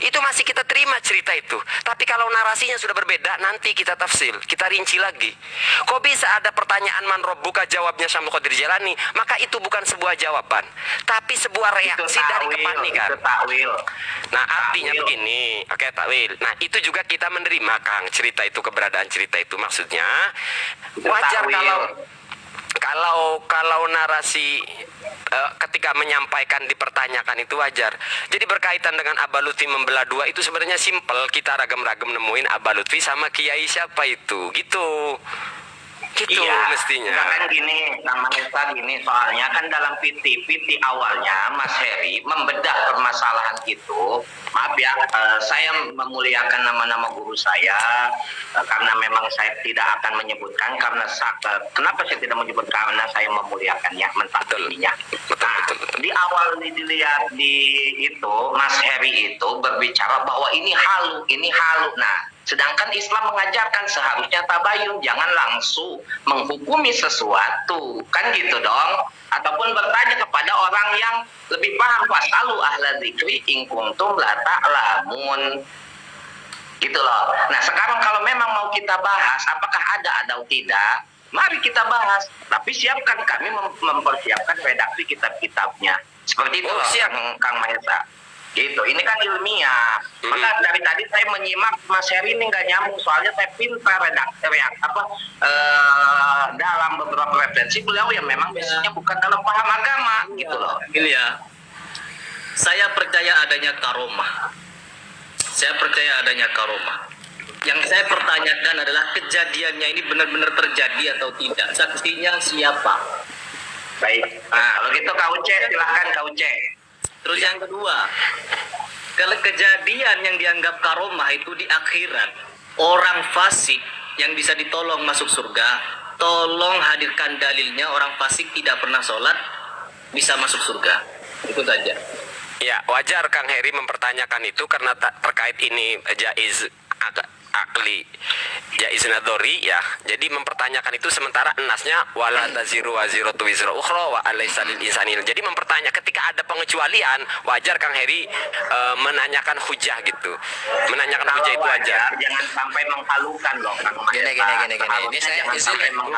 Itu masih kita terima cerita itu. Tapi kalau narasinya sudah berbeda, nanti kita tafsir, kita rinci lagi. Kok bisa ada pertanyaan man robbuka, jawabnya Syamsul Qadir Jalani? Maka itu bukan sebuah jawaban, tapi sebuah reaksi dari kepanikan. Itu takwil. Nah, artinya begini, oke, takwil. Nah, itu juga kita menerima, Kang, cerita itu, keberadaan cerita itu. Maksudnya Itu wajar takwil. kalau narasi ketika menyampaikan dipertanyakan itu wajar. Jadi berkaitan dengan Abah Lutfi membelah dua itu sebenarnya simpel. Kita ragam-ragam nemuin Abah Lutfi sama Kiai siapa itu, gitu. Gitu Iya, mestinya. enggak kan gini, namanya gini, soalnya kan dalam PT awalnya Mas Heri membedah permasalahan itu. Maaf ya, saya memuliakan nama-nama guru saya karena memang saya tidak akan menyebutkan karena kenapa saya tidak menyebutkan, karena saya memuliakannya, mentakwilinya. Betul. Di awal dilihat di itu Mas Heri itu berbicara bahwa ini halu. Nah, sedangkan Islam mengajarkan seharusnya tabayun, jangan langsung menghukumi sesuatu, kan gitu dong. Ataupun bertanya kepada orang yang lebih paham, fasalu ahla dzikri in kuntum la ta'lamun. Gitu loh. Nah, sekarang kalau memang mau kita bahas apakah ada atau tidak, mari kita bahas. Tapi siapkan, kami mempersiapkan redaksi kitab-kitabnya. Seperti itu loh, siap. Kang Mahesa. Gitu, ini kan ilmiah. Maka dari tadi saya menyimak Mas Heri ini nggak nyambung, soalnya saya pintar dalam beberapa referensi beliau yang memang biasanya bukan dalam paham agama, gitu loh. Ilya, saya percaya adanya karomah. Yang saya pertanyakan adalah kejadiannya ini benar-benar terjadi atau tidak. Saksinya siapa? Baik. Nah, kalau gitu Kak Uce, silahkan Kak Uce. Terus yang kedua, kalau kejadian yang dianggap karomah itu di akhirat, orang fasik yang bisa ditolong masuk surga, tolong hadirkan dalilnya orang fasik tidak pernah sholat bisa masuk surga. Itu saja. Ya, wajar Kang Heri mempertanyakan itu karena terkait ini jaiz akli, jaiz nadori ya. Jadi mempertanyakan itu sementara nasnya wala taziru waziratu wizra ukhra wa alaysa lil insani. Jadi mempertanya ketika ada pengecualian, wajar Kang Heri menanyakan hujah gitu. Menanyakan hujah itu wajar. Jangan sampai menghalukan loh Kang Mahesa. Gini. Ini saya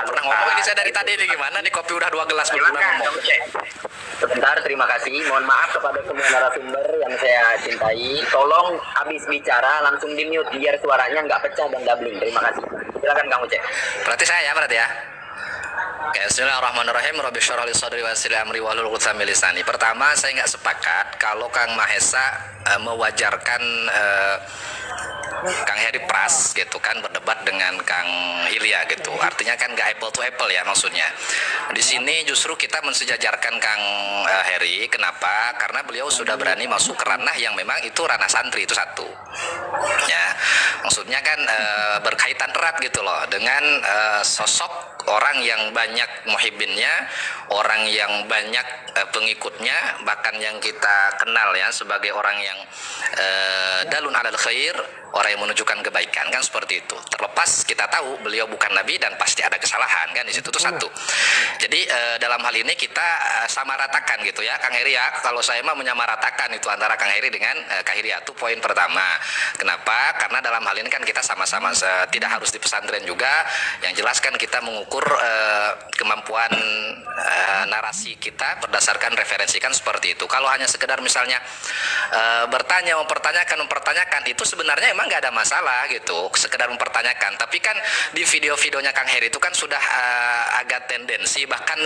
pernah ngomong ini, saya dari tadi ini gimana nih, kopi udah 2 gelas belum Silakan ngomong. Kak Uce. Sebentar, terima kasih. Mohon maaf kepada semua narasumber yang saya cintai. Tolong habis bicara langsung di mute biar suaranya nggak pecah dan doubling. Terima kasih. Silakan Kang Ucek. Berarti saya ya. Oke, bismillahirrahmanirrahim. Rabbi syrah li sadri wa yassir li amri wahlul 'uqdatam min lisani. Pertama, saya nggak sepakat kalau Kang Mahesa mewajarkan Kang Heri Pras gitu kan berdebat dengan Kang Ilya gitu. Artinya kan nggak apple to apple ya maksudnya. Di sini justru kita mensejajarkan Kang Heri. Kenapa? Karena beliau sudah berani masuk ke ranah yang memang itu ranah santri, itu satu. Ya, maksudnya kan berkaitan erat gitu loh dengan sosok orang yang banyak muhibbinnya, orang yang banyak pengikutnya, bahkan yang kita kenal ya sebagai orang yang dalun alal khair, orang yang menunjukkan kebaikan, kan seperti itu. Terlepas kita tahu beliau bukan nabi dan pasti ada kesalahan, kan di situ tuh satu. Jadi dalam hal ini kita samaratakan gitu ya Kang Heri ya. Kalau saya mah menyamaratakan itu antara Kang Heri dengan Kang Heri, itu poin pertama. Kenapa? Karena dalam hal ini kan kita sama-sama tidak harus di pesantren juga. Yang jelas kan kita mengukur kemampuan narasi kita berdasarkan referensi, kan seperti itu. Kalau hanya sekedar misalnya bertanya, mempertanyakan itu sebenarnya emang nggak ada masalah gitu, sekedar mempertanyakan. Tapi kan di video-videonya Kang Heri itu kan sudah agak tendensi bahkan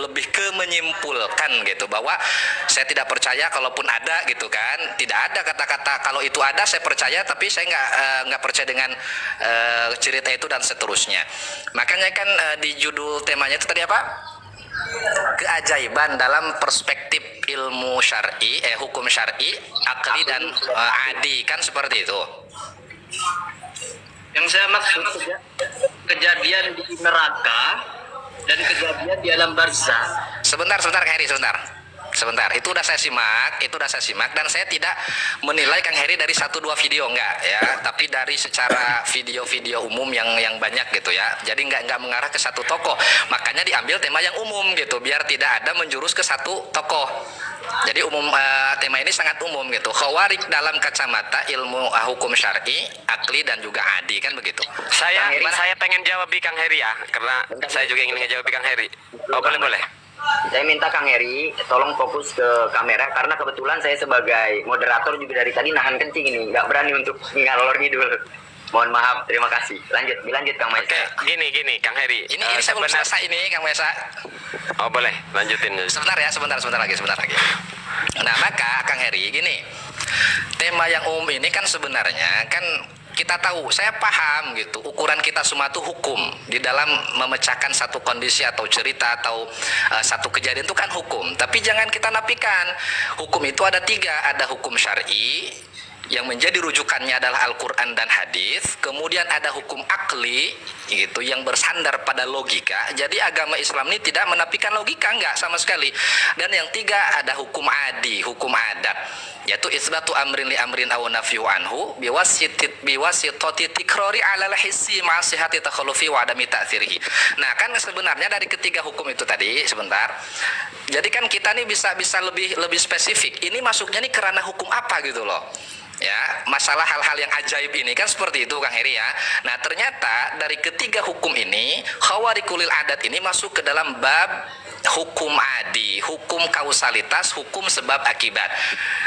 lebih ke menyimpulkan gitu bahwa saya tidak percaya kalaupun ada gitu kan, tidak ada kata-kata kalau itu ada saya percaya tapi saya nggak percaya dengan cerita itu dan seterusnya. Makanya kan di judul temanya itu tadi apa? Keajaiban dalam perspektif ilmu syar'i, hukum syar'i, akli dan adi, kan seperti itu. Yang saya maksud kejadian di neraka dan kejadian di alam barzah. Sebentar Kak Heri, sebentar sebentar. Itu udah saya simak dan saya tidak menilai Kang Heri dari 1-2 video enggak ya, tapi dari secara video-video umum yang banyak gitu ya. Jadi enggak mengarah ke satu tokoh. Makanya diambil tema yang umum gitu, biar tidak ada menjurus ke satu tokoh. Jadi tema ini sangat umum gitu. Khawarij dalam kacamata ilmu hukum syar'i, akli dan juga adi, kan begitu. Saya pengen jawab Kang Heri ya, karena saya juga ingin ngejawab Kang Heri. Oh, boleh. Saya minta Kang Heri tolong fokus ke kamera karena kebetulan saya sebagai moderator juga dari tadi nahan kencing ini, nggak berani untuk ngalor ngidul. Mohon maaf, terima kasih. Lanjut Kang Maesa. Oke, Gini Kang Heri. Ini saya belum selesai ini Kang Maesa. Oh, boleh, lanjutin. Sebentar lagi. Nah, maka Kang Heri gini. Tema yang umum ini kan sebenarnya kan kita tahu, saya paham gitu, ukuran kita semua itu hukum. Di dalam memecahkan satu kondisi atau cerita atau satu kejadian itu kan hukum. Tapi jangan kita nafikan. Hukum itu ada 3, ada hukum syar'i yang menjadi rujukannya adalah Al-Quran dan hadis. Kemudian ada hukum akli gitu yang bersandar pada logika. Jadi agama Islam ini tidak menafikan logika, enggak sama sekali. Dan yang 3 ada hukum adi, hukum adat, yaitu isbatu amrin li amrin aw nafyu anhu biwasitati tikrari ala al-hissi ma sihhati takhallufi wa adami ta'thirihi. Nah, kan sebenarnya dari ketiga hukum itu tadi sebentar. Jadi kan kita nih bisa lebih spesifik. Ini masuknya nih kerana hukum apa gitu loh. Ya, masalah hal-hal yang ajaib ini kan seperti itu Kang Heri ya. Nah, ternyata dari ketiga hukum ini, khawarikulil adat ini masuk ke dalam bab hukum adi, hukum kausalitas, hukum sebab akibat.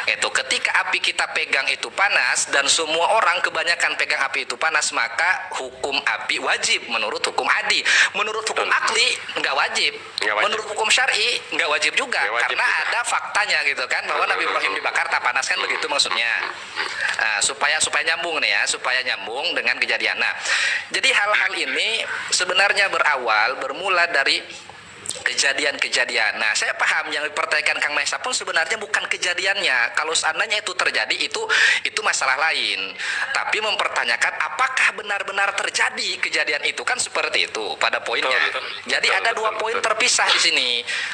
Itu ketika api kita pegang itu panas dan semua orang kebanyakan pegang api itu panas, maka hukum api wajib menurut hukum adi. Menurut hukum akli nggak wajib. Menurut hukum syar'i nggak wajib juga, karena ada faktanya gitu kan, bahwa Nabi Ibrahim dibakar tak panas kan begitu maksudnya. Supaya nyambung nih ya, supaya nyambung dengan kejadian. Nah, jadi hal-hal ini sebenarnya bermula dari kejadian-kejadian. Nah, saya paham yang dipertanyakan Kang Maesa pun sebenarnya bukan kejadiannya. Kalau seandainya itu terjadi, itu masalah lain. Tapi mempertanyakan apakah benar-benar terjadi kejadian itu, kan seperti itu pada poinnya. Jadi ada 2 poin terpisah di sini.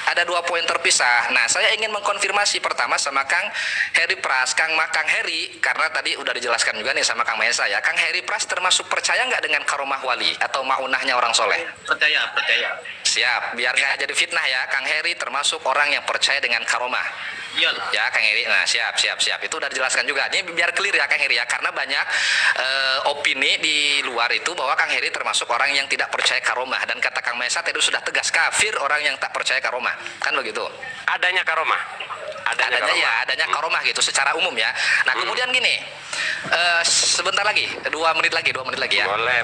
Ada 2 poin terpisah. Nah, saya ingin mengkonfirmasi pertama sama Kang Heri Pras, Kang Heri, karena tadi udah dijelaskan juga nih sama Kang Maesa ya. Kang Heri Pras termasuk percaya nggak dengan karomah wali atau maunahnya orang soleh? Percaya. Siap, biar nggak jadi fitnah ya. Kang Heri termasuk orang yang percaya dengan karomah. Iyalah. Ya Kang Heri, nah siap. Itu udah dijelaskan juga. Ini biar clear ya Kang Heri ya, karena banyak opini di luar itu bahwa Kang Heri termasuk orang yang tidak percaya karomah. Dan kata Kang Maesa tadi sudah tegas, kafir orang yang tak percaya karomah. Kan begitu? Adanya karomah. Adanya karomah gitu secara umum ya. Nah, kemudian gini. Sebentar lagi, 2 menit lagi ya. Boleh.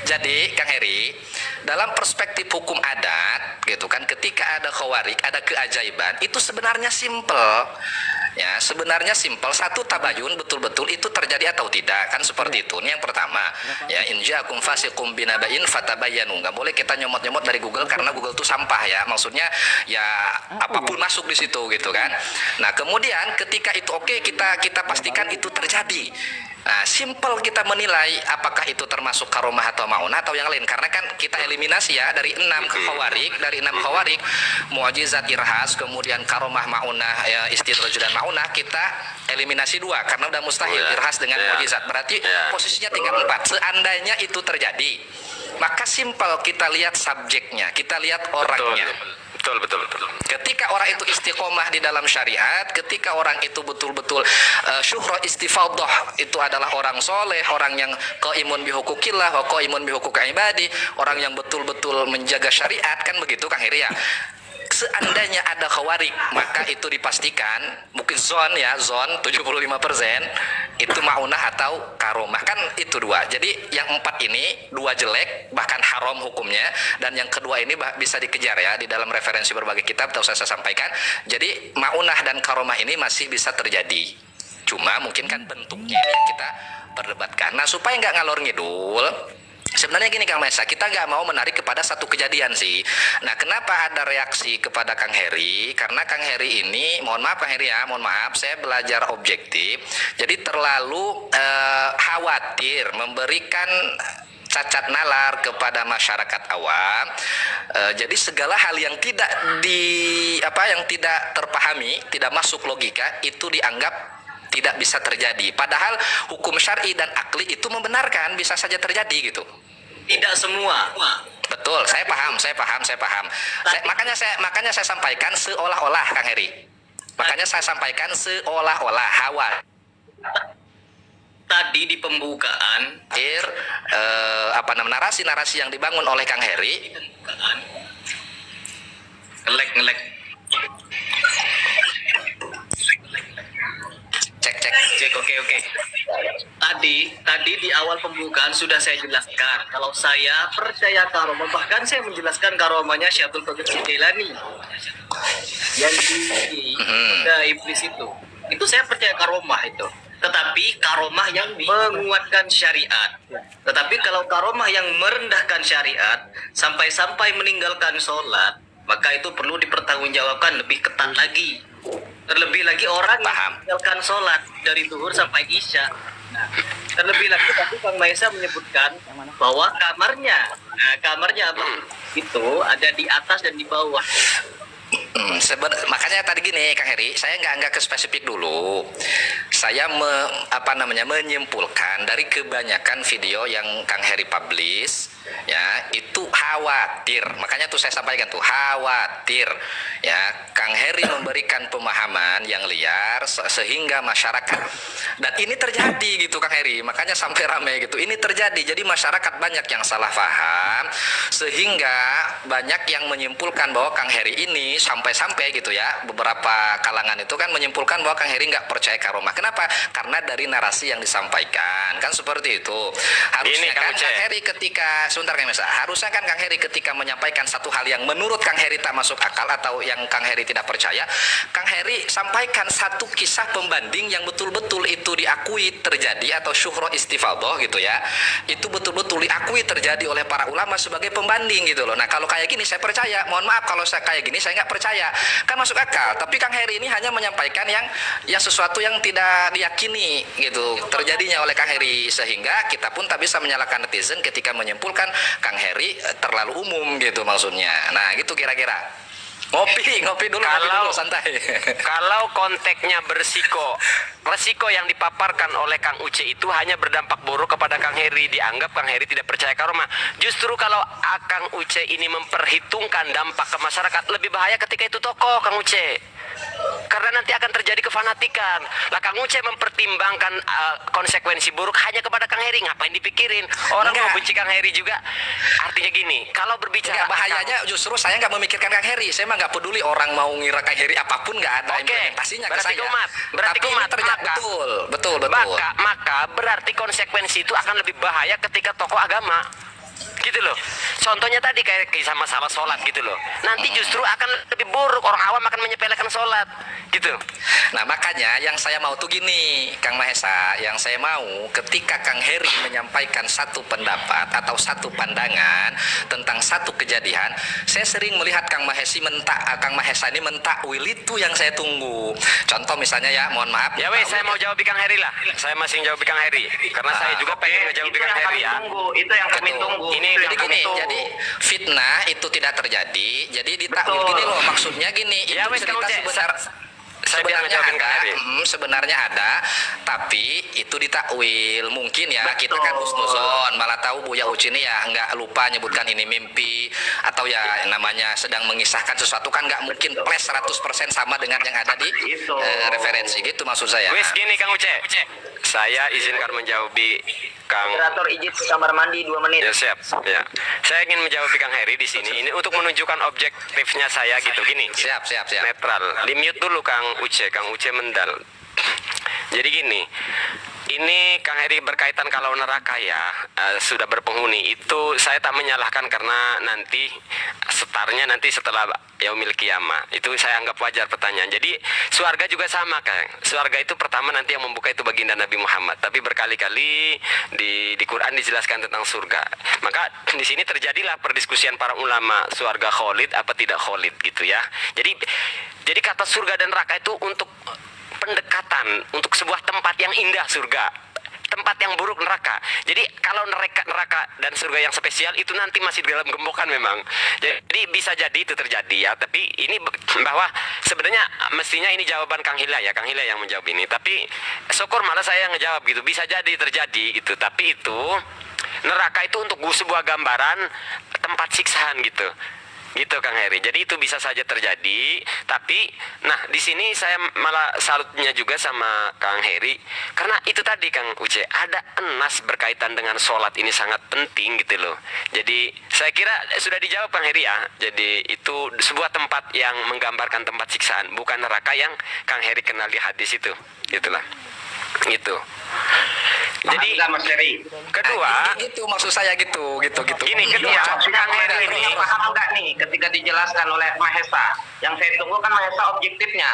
Jadi Kang Heri, dalam perspektif hukum adat gitu kan, ketika ada khawarij, ada keajaiban, itu sebenarnya simple. Ya, sebenarnya simpel. Satu, tabayun, betul-betul itu terjadi atau tidak, kan seperti itu. Ini yang pertama. Ya, in ja'akum fasiqum binaba'in fatabayyanu. Enggak boleh kita nyomot-nyomot dari Google karena Google itu sampah ya. Maksudnya ya apapun masuk di situ gitu kan. Nah, kemudian ketika itu oke, kita pastikan itu terjadi. Nah, simple kita menilai apakah itu termasuk karomah atau maunah atau yang lain, karena kan kita eliminasi ya dari 6 khawarij, mu'jizat irhas, kemudian karomah maunah ya, istidraj dan maunah kita eliminasi 2 karena udah mustahil irhas dengan mu'jizat, berarti posisinya tinggal 4. Seandainya itu terjadi, maka simple kita lihat subjeknya, kita lihat orangnya. Betul. Ketika orang itu istiqomah di dalam syariat, ketika orang itu betul-betul syuhra istifadah, itu adalah orang soleh, orang yang qaimun bihukukillah wa qaimun bihukuk ibadi, orang yang betul-betul menjaga syariat, kan begitu Kang Heri ya. Seandainya ada khawarij, maka itu dipastikan mungkin zon 75% itu maunah atau karomah, kan itu 2. Jadi yang 4 ini 2 jelek bahkan haram hukumnya, dan yang kedua ini bisa dikejar ya di dalam referensi berbagai kitab atau saya sampaikan. Jadi maunah dan karomah ini masih bisa terjadi, cuma mungkin kan bentuknya ini yang kita perdebatkan. Nah, supaya nggak ngalor ngidul, sebenarnya gini Kang Maesa, kita nggak mau menarik kepada satu kejadian sih. Nah, kenapa ada reaksi kepada Kang Heri? Karena Kang Heri ini, mohon maaf Kang Heri ya, mohon maaf, saya belajar objektif. Jadi terlalu khawatir memberikan cacat nalar kepada masyarakat awam. Jadi segala hal yang tidak yang tidak terpahami, tidak masuk logika, itu dianggap tidak bisa terjadi. Padahal hukum syar'i dan akli itu membenarkan bisa saja terjadi gitu. Tidak semua. Betul, saya paham. Makanya saya sampaikan seolah-olah, Kang Heri. Makanya saya sampaikan seolah-olah Tadi di pembukaan narasi-narasi yang dibangun oleh Kang Heri. ngelek. Cek, oke. Tadi di awal pembukaan sudah saya jelaskan kalau saya percaya karomah, bahkan saya menjelaskan karomahnya Syaikhul Qadir Jailani yang di iblis itu saya percaya karomah itu, tetapi karomah yang menguatkan syariat. Tetapi kalau karomah yang merendahkan syariat sampai meninggalkan sholat, maka itu perlu dipertanggungjawabkan lebih ketat lagi. Terlebih lagi orang yang meninggalkan sholat dari zuhur sampai isya. Nah, terlebih lagi tadi Kang Maesa menyebutkan bahwa kamarnya itu ada di atas dan di bawah. Makanya tadi gini, Kang Heri, saya nggak ke spesifik dulu. Saya menyimpulkan dari kebanyakan video yang Kang Heri publish, ya itu khawatir. Makanya tuh saya sampaikan tuh khawatir, ya Kang Heri memberikan pemahaman yang liar sehingga masyarakat, dan ini terjadi gitu Kang Heri. Makanya sampai ramai gitu. Ini terjadi. Jadi masyarakat banyak yang salah paham sehingga banyak yang menyimpulkan bahwa Kang Heri ini sampai gitu ya, beberapa kalangan itu kan menyimpulkan bahwa Kang Heri nggak percaya karomah. Kenapa? Karena dari narasi yang disampaikan kan seperti itu. Harusnya kan Kang Heri ketika harusnya kan Kang Heri ketika menyampaikan satu hal yang menurut Kang Heri tak masuk akal atau yang Kang Heri tidak percaya, Kang Heri sampaikan satu kisah pembanding yang betul-betul itu diakui terjadi, atau syuhro istifadah gitu ya, itu betul-betul diakui terjadi oleh para ulama sebagai pembanding gitu loh. Nah kalau kayak gini saya percaya. Mohon maaf kalau saya kayak gini saya nggak percaya, kan masuk akal. Tapi Kang Heri ini hanya menyampaikan yang sesuatu yang tidak diyakini gitu terjadinya oleh Kang Heri, sehingga kita pun tak bisa menyalahkan netizen ketika menyimpulkan Kang Heri terlalu umum gitu maksudnya. Nah gitu kira-kira. Ngopi dulu, santai. Kalau konteksnya resiko yang dipaparkan oleh Kang Uce itu hanya berdampak buruk kepada Kang Heri, dianggap Kang Heri tidak percaya karomah. Justru kalau Kang Uce ini memperhitungkan dampak ke masyarakat, lebih bahaya ketika itu tokoh Kang Uce. Karena nanti akan terjadi kefanatikan. Lah Kang Uce mempertimbangkan konsekuensi buruk hanya kepada Kang Heri, ngapain dipikirin? Orang mau benci Kang Heri juga. Artinya gini, kalau berbicara bahayanya justru saya nggak memikirkan Kang Heri. Saya mah nggak peduli orang mau ngira Kang Heri apapun, nggak ada implementasinya ke saya. Berarti kumat. Betul. Maka berarti konsekuensi itu akan lebih bahaya ketika tokoh agama. Gitu loh. Contohnya tadi kayak kisah masalah sholat gitu loh. Nanti justru akan lebih buruk, orang awam akan menyepelekan sholat gitu. Nah makanya yang saya mau tuh gini Kang Mahesa, yang saya mau ketika Kang Heri menyampaikan satu pendapat atau satu pandangan tentang satu kejadian, saya sering melihat Kang Mahesa ini mentakwil itu yang saya tunggu. Contoh misalnya ya, mohon maaf ya weh, saya mau jawab Kang Heri lah. Saya masih jawab Kang Heri karena saya juga pengen ngejawab Kang Heri ya. Itu yang kami tunggu. Jadi fitnah itu tidak terjadi. Jadi ditakwil gini loh, maksudnya gini. Ya wes Kang Uce, sebenarnya ada, tapi itu ditakwil. Mungkin ya kita kan husnuzon, malah tahu Buya Uci ini ya nggak lupa nyebutkan ini mimpi atau ya namanya sedang mengisahkan sesuatu, kan nggak mungkin plus 100% sama dengan yang ada di referensi gitu maksud saya. Wes gini Kang Uce, saya izinkan menjawab Kang. Moderator izin ke kamar mandi 2 menit. Ya siap. Ya. Saya ingin menjawab Kang Heri di sini. Ini untuk menunjukkan objektifnya saya gitu. Gini. Siap. Netral. Di mute dulu Kang Uce mendal. Jadi gini. Ini Kang Heri berkaitan kalau neraka ya sudah berpenghuni, itu saya tak menyalahkan karena nanti setarnya nanti setelah yaumil qiyamah. Itu saya anggap wajar pertanyaan. Jadi surga juga sama Kang. Surga itu pertama nanti yang membuka itu baginda Nabi Muhammad. Tapi berkali-kali di Quran dijelaskan tentang surga. Maka di sini terjadilah perdiskusian para ulama, surga kholid apa tidak kholid gitu ya. Jadi kata surga dan neraka itu untuk pendekatan, untuk sebuah tempat yang indah surga. tempat yang buruk neraka. Jadi kalau neraka dan surga yang spesial itu nanti masih dalam gembokan memang. Jadi bisa jadi itu terjadi ya. Tapi ini bahwa sebenarnya mestinya ini jawaban Kang Hilya ya. Kang Hilya yang menjawab ini. Tapi syukur malah saya yang ngejawab gitu. Bisa jadi terjadi itu. Tapi itu neraka itu untuk sebuah gambaran tempat siksaan gitu. Gitu Kang Heri. Jadi itu bisa saja terjadi, tapi nah di sini saya malah salutnya juga sama Kang Heri karena itu tadi Kang Uce ada nas berkaitan dengan sholat ini sangat penting gitu loh. Jadi saya kira sudah dijawab Kang Heri ya. Jadi itu sebuah tempat yang menggambarkan tempat siksaan, bukan neraka yang Kang Heri kenal di hadis itu. Gitulah. Gitu. Jadi Mas Heri. kedua, gitu maksud saya gitu. gini kedua Kang Heri ini Paham enggak nih ketika dijelaskan oleh Mahesa? Yang saya tunggu kan Mahesa objektifnya.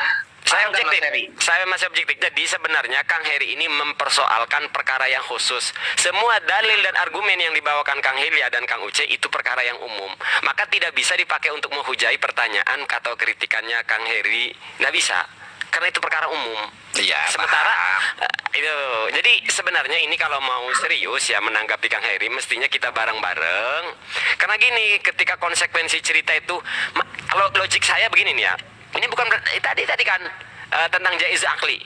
Saya Paham nggak, Mas objektif, Heri? saya masih objektif. Jadi sebenarnya Kang Heri ini mempersoalkan perkara yang khusus. Semua dalil dan argumen yang dibawakan Kang Hilya dan Kang Uce itu perkara yang umum. Maka tidak bisa dipakai untuk menghujai pertanyaan atau kritikannya Kang Heri. Nggak bisa. Karena itu perkara umum. Iya, Sementara paham. itu. Jadi sebenarnya ini kalau mau serius ya menanggapi Kang Heri mestinya kita bareng-bareng. Karena gini, ketika konsekuensi cerita itu kalau logik saya begini nih ya. Ini bukan tadi kan tentang jaiz akli.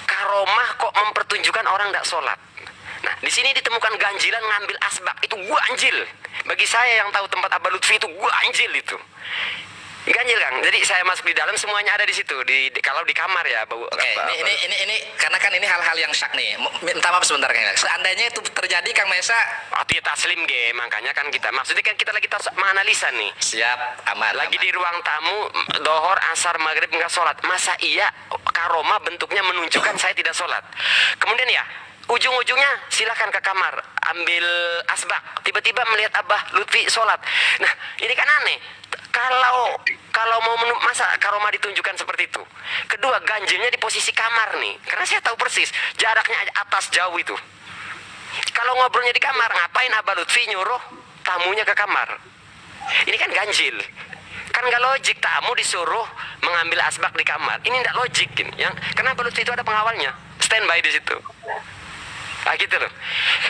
Karomah kok mempertunjukkan orang tidak sholat. Nah, di sini ditemukan ganjilan ngambil asbak. Itu ganjil. Bagi saya yang tahu tempat Abah Lutfi itu ganjil itu. Ganjil Kang. Jadi saya masuk di dalam semuanya ada di situ. Kalau di kamar ya, Bau. Oke, ini karena kan ini hal-hal yang syak nih. Minta maaf sebentar Kang. Seandainya itu terjadi Kang Mesa, Waktu ya taslim ge, makanya kan kita maksudnya kan kita lagi menganalisa nih. siap, aman. Lagi aman. di ruang tamu, dohor, asar, maghrib nggak sholat. Masa iya karoma bentuknya menunjukkan saya tidak sholat. Kemudian ya, ujung-ujungnya silakan ke kamar, ambil asbak. Tiba-tiba melihat Abah Lutfi sholat. Nah, ini kan aneh. Kalau mau masa karoma ditunjukkan seperti itu. Kedua, ganjilnya di posisi kamar nih. Karena saya tahu persis jaraknya atas jauh itu. Kalau ngobrolnya di kamar, ngapain Abah Lutfi nyuruh tamunya ke kamar? Ini kan ganjil. Kan nggak logik tamu disuruh mengambil asbak di kamar. Ini nggak logik. Karena Abah Lutfi itu ada pengawalnya. Standby di situ. Nah gitu loh.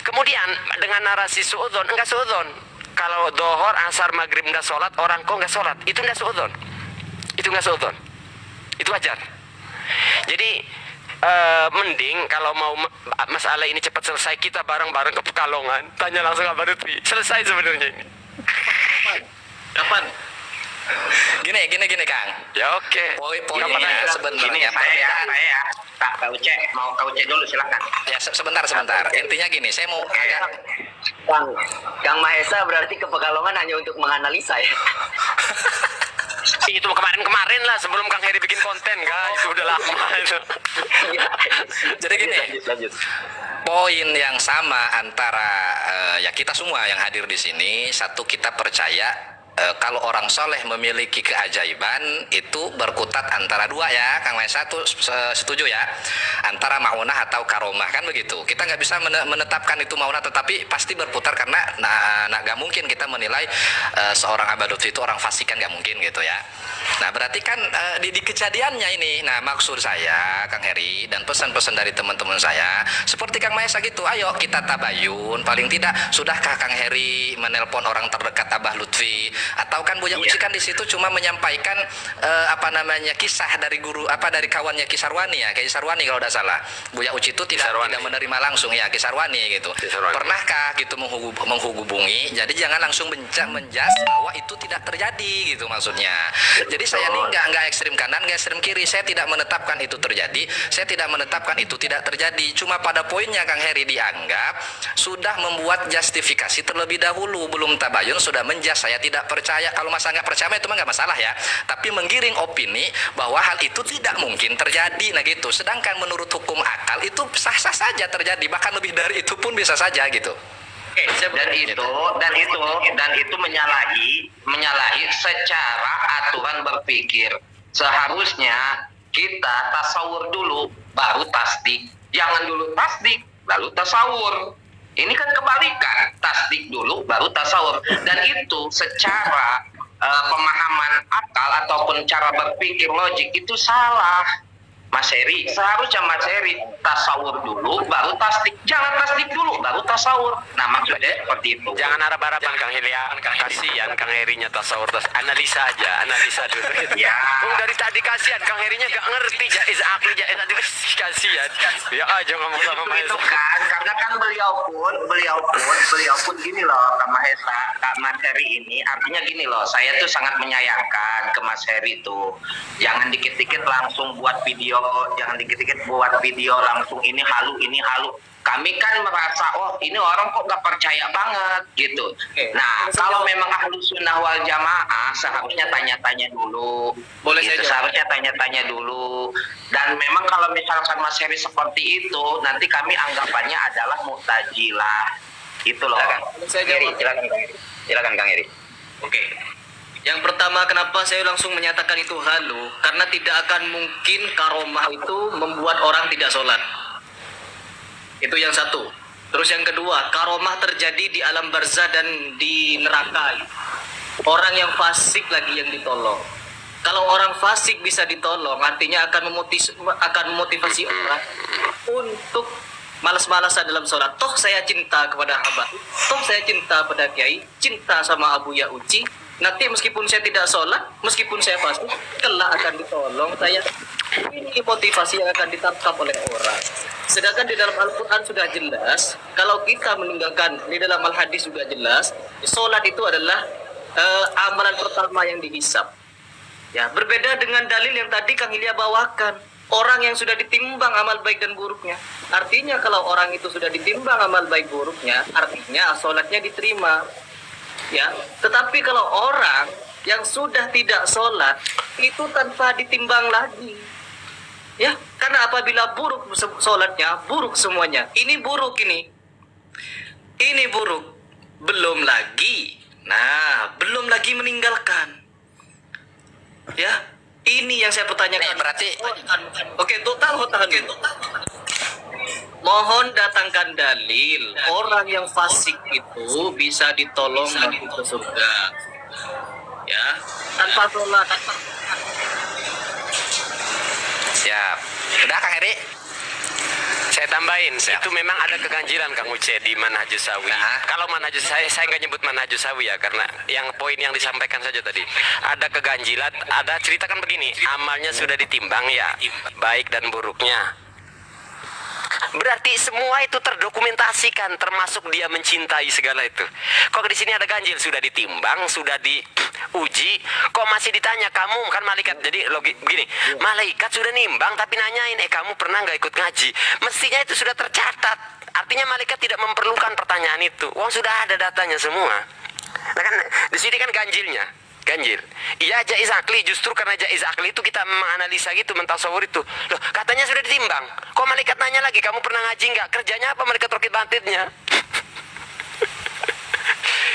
Kemudian dengan narasi suudzon, enggak suudzon. Kalau dohor, asar, maghrib nggak sholat, orang kok nggak sholat, itu nggak suudzon. Itu nggak suudzon. Itu wajar. Jadi mending kalau mau masalah ini cepat selesai, kita bareng-bareng ke Pekalongan, tanya langsung Abah Lutfi. Selesai sebenarnya ini. Kapan? Gini Kang. Ya oke. Poinnya sebenarnya Gini, saya Kak Uce, mau Kak Uce dulu silakan. Ya sebentar. Intinya gini, saya mau agak Kang Mahesa berarti ke Pekalongan hanya untuk menganalisa ya. Itu kemarin lah sebelum Kang Heri bikin konten kan, itu udah lama itu. Jadi gini. Lanjut. Poin yang sama antara ya kita semua yang hadir di sini, satu kita percaya kalau orang soleh memiliki keajaiban itu berkutat antara dua ya, Kang Mesa tuh setuju ya, antara maunah atau karomah kan begitu. Kita nggak bisa menetapkan itu maunah, tetapi pasti berputar karena nggak mungkin kita menilai seorang Abah Lutfi itu orang fasik kan nggak mungkin gitu ya. Nah berarti kan di kejadiannya ini, nah maksud saya Kang Heri dan pesan-pesan dari teman-teman saya seperti Kang Mesa gitu, ayo kita tabayun, paling tidak sudahkah Kang Heri menelpon orang terdekat Abah Lutfi, atau kan Buya Uci kan di situ cuma menyampaikan kisah dari guru dari kawannya Kisarwani ya, Kisarwani kalau tidak salah. Buya Uci itu tidak menerima langsung ya Kisarwani gitu. Pernahkah gitu menghubungi? Jadi jangan langsung menjas bahwa itu tidak terjadi gitu maksudnya. Jadi saya nih nggak ekstrim kanan, nggak ekstrim kiri. Saya tidak menetapkan itu terjadi. Saya tidak menetapkan itu tidak terjadi. Cuma pada poinnya Kang Heri dianggap sudah membuat justifikasi terlebih dahulu, belum tabayun sudah menjas. Saya tidak percaya. Kalau masa nggak percaya itu mah nggak masalah ya. Tapi menggiring opini bahwa hal itu tidak mungkin terjadi. Nah gitu. Sedangkan menurut hukum akal itu sah-sah saja terjadi. Bahkan lebih dari itu pun bisa saja gitu. Dan itu menyalahi secara aturan berpikir. Seharusnya kita tasawur dulu baru tasdik. Jangan dulu tasdik lalu tasawur. Ini kan kebalikan, tasdik dulu baru tasawur. Dan itu secara pemahaman akal ataupun cara berpikir logik itu salah. Mas Heri, seharusnya Mas Heri tasawur dulu, baru tasdik. Jangan tasdik dulu, baru tasawur. Nah, maksudnya seperti itu. Jangan harap-harapan Kang Hilya, kasihan Kang Herinya tasawur analisa aja, analisa dulu. Ya. Dari tadi kasihan Kang Herinya gak ngerti jaiz akli, jaiz tadi kasihan. Ya aja ngomong sama Mas Itu kan, karena kan beliau pun gini loh, Kak Mahesa, Kak Mas Heri ini, artinya gini loh, saya tuh sangat menyayangkan ke Mas Heri tuh, jangan dikit-dikit langsung buat video, jangan dikit-dikit buat video langsung ini halu. Kami kan merasa, oh ini orang kok gak percaya banget gitu. Nah, kalau memang ahlu sunnah wal jamaah, seharusnya tanya-tanya dulu. Boleh Gitu, saya jawab? seharusnya tanya-tanya dulu. Dan memang kalau misalkan Mas Heri seperti itu, nanti kami anggapannya adalah mu'tazilah. Itu loh. Silakan. Saya Heri, jawab. silakan Kang Heri. Oke. Yang pertama, kenapa saya langsung menyatakan itu halu? Karena tidak akan mungkin karomah itu membuat orang tidak sholat. Itu yang satu. Terus yang kedua, karomah terjadi di alam barzah dan di neraka. Orang yang fasik lagi yang ditolong. Kalau orang fasik bisa ditolong, artinya akan memotivasi orang untuk malas-malasan dalam sholat. Toh saya cinta kepada hamba, toh saya cinta pada kiai, cinta sama Abu Ya Uci. Nanti meskipun saya tidak sholat, meskipun saya fasik, kelak akan ditolong saya. Ini motivasi yang akan ditangkap oleh orang. Sedangkan di dalam Al-Quran sudah jelas, kalau kita meninggalkan, di dalam Al-Hadis juga jelas, sholat itu adalah amalan pertama yang dihisap. Ya, berbeda dengan dalil yang tadi Kang Ilya bawakan. Orang yang sudah ditimbang amal baik dan buruknya. Artinya kalau orang itu sudah ditimbang amal baik buruknya, artinya sholatnya diterima. Ya, tetapi kalau orang yang sudah tidak sholat, itu tanpa ditimbang lagi. Ya, karena apabila buruk sholatnya, buruk semuanya. Ini buruk ini. Ini buruk. Belum lagi. Nah, belum lagi meninggalkan. Ya, ini yang saya pertanyakan. Nih, berarti Oke, tahan. Mohon datangkan dalil. Orang yang fasik itu bisa ditolong masuk ke surga. Ya, tanpa sholat. siap. Udah Kang Heri? Saya tambahin, itu memang ada keganjilan Kang Uce di Manhajus Sawi. Nah. Kalau Manhajus saya nggak nyebut Manhajus Sawi ya, karena yang poin yang disampaikan saja tadi. Ada keganjilan, ada ceritakan begini, amalnya sudah ditimbang ya, baik dan buruknya. Berarti semua itu terdokumentasikan, termasuk dia mencintai segala itu. Kok di sini ada ganjil, sudah ditimbang, sudah diuji, kok masih ditanya kamu kan malaikat. Jadi begini, malaikat sudah nimbang tapi nanyain, kamu pernah nggak ikut ngaji? Mestinya itu sudah tercatat. Artinya malaikat tidak memerlukan pertanyaan itu. Wong sudah ada datanya semua. Nah kan di sini kan ganjilnya. Ganjil. Iya jaiz akli, justru karena jaiz akli itu kita menganalisa gitu, mentasawur itu. Loh, katanya sudah ditimbang. Kok malaikat nanya lagi, kamu pernah ngaji nggak? Kerjanya apa malaikat rokit bantitnya?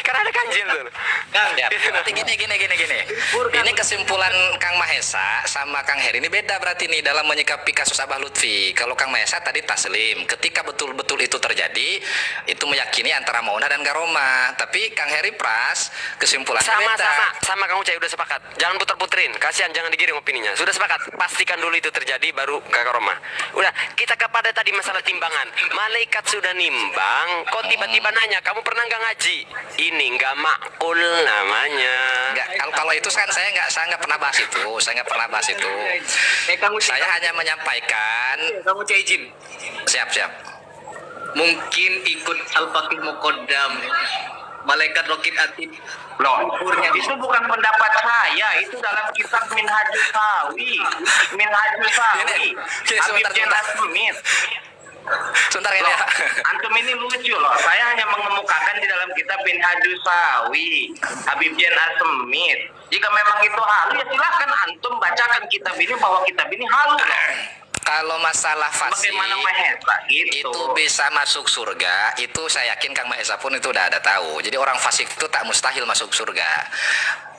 Karena ada ganjil tuh. Ya, berarti gini. Ini kesimpulan Kang Mahesa sama Kang Heri ini beda berarti nih dalam menyikapi kasus Abah Lutfi. Kalau Kang Mahesa tadi taslim, ketika betul-betul itu terjadi, itu meyakini antara maunah dan karomah. Tapi Kang Heri pras, kesimpulannya beda. Sama Kang Ucai udah sepakat. Jangan puter-puterin, kasihan jangan digiring opininya. Sudah sepakat, pastikan dulu itu terjadi baru ke karomah. Udah, kita kepada tadi masalah timbangan. Malaikat sudah nimbang, kok tiba-tiba nanya, kamu pernah nggak ngaji? Ini nggak makul namanya. Enggak, kalau itu kan saya nggak pernah bahas itu. Kang Uci, Saya hanya menyampaikan. Kang Uci izin. Siap. Mungkin ikut Al-Faqih Muqaddam, Malaikat Rokit Atid. Loh, itu bukan pendapat saya, itu dalam kitab Minhajus Sawi. Gini, Habib sebentar. Jen Asmit. Sebentar ini Loh, ya. antum ini lucu loh. Saya hanya mengemukakan di dalam kitab Minhajus Sawi, Habib Jen Asmit. Jika memang itu halu, ya silahkan antum bacakan kitab ini bahwa kitab ini halu loh. Kalau masalah fasik Bagaimana Mahesa gitu. itu bisa masuk surga, itu saya yakin Kang Mahesa pun itu udah ada tahu. Jadi orang fasik itu tak mustahil masuk surga.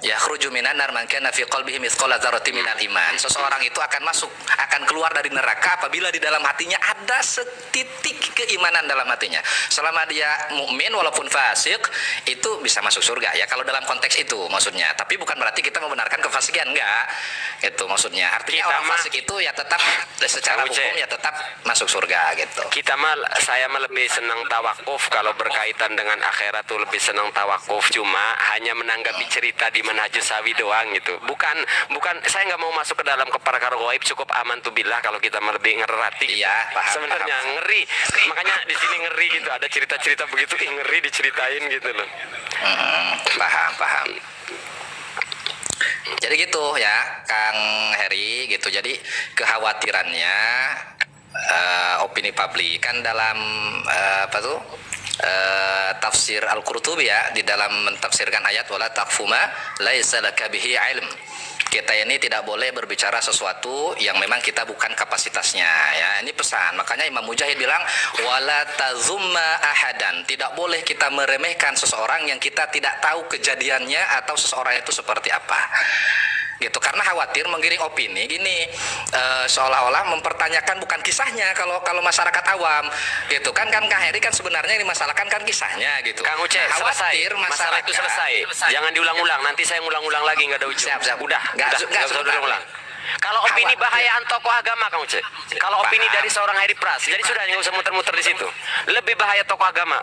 Ya khruju minan nar man kana fi qalbihi mithqala dzarratin minal iman. Seseorang itu akan keluar dari neraka apabila di dalam hatinya ada setitik keimanan dalam hatinya. Selama dia mukmin walaupun fasik, itu bisa masuk surga ya kalau dalam konteks itu maksudnya. Tapi bukan berarti kita membenarkan kefasikan, enggak. Itu maksudnya. Artinya Kita orang mah- fasik itu ya tetap secara Kang Uce. hukum ya tetap masuk surga gitu. Saya mah lebih senang tawakuf kalau berkaitan dengan akhirat tuh lebih senang tawakuf, cuma hanya menanggapi cerita di Manhajus Sawi doang gitu. Bukan saya nggak mau masuk ke dalam perkara gaib, cukup aman tuh billah kalau kita mah lebih ngerati. Iya, paham, Sebenarnya paham. ngeri. Makanya di sini ngeri gitu, ada cerita-cerita begitu ngeri diceritain gitu loh. Paham. Jadi gitu ya Kang Heri gitu. Jadi kekhawatirannya opini publik kan dalam tafsir Al-Qurtubi ya, di dalam mentafsirkan ayat wala taqfuma laisa laka bihi ilm. Kita ini tidak boleh berbicara sesuatu yang memang kita bukan kapasitasnya ya. Ini pesan. Makanya Imam Mujahid bilang wala tazumma ahadan. Tidak boleh kita meremehkan seseorang yang kita tidak tahu kejadiannya atau seseorang itu seperti apa. Gitu, karena khawatir menggiring opini gini, seolah-olah mempertanyakan bukan kisahnya kalau masyarakat awam gitu kan Kang Heri kan sebenarnya yang dimasalahkan kan kisahnya gitu. Kang Uce, Nah, selesai. khawatir Masalah itu selesai. Jangan diulang-ulang. Nanti saya ngulang-ulang lagi nggak ada ujung. Siap. Udah, Nggak usah sebentar. diulang-ulang. Kalau opini Khawatir. bahayaan tokoh agama, Kang Uce. Kalau opini Paham. dari seorang Heri Pras, jadi sudah nggak usah muter-muter di situ. Lebih bahaya tokoh agama.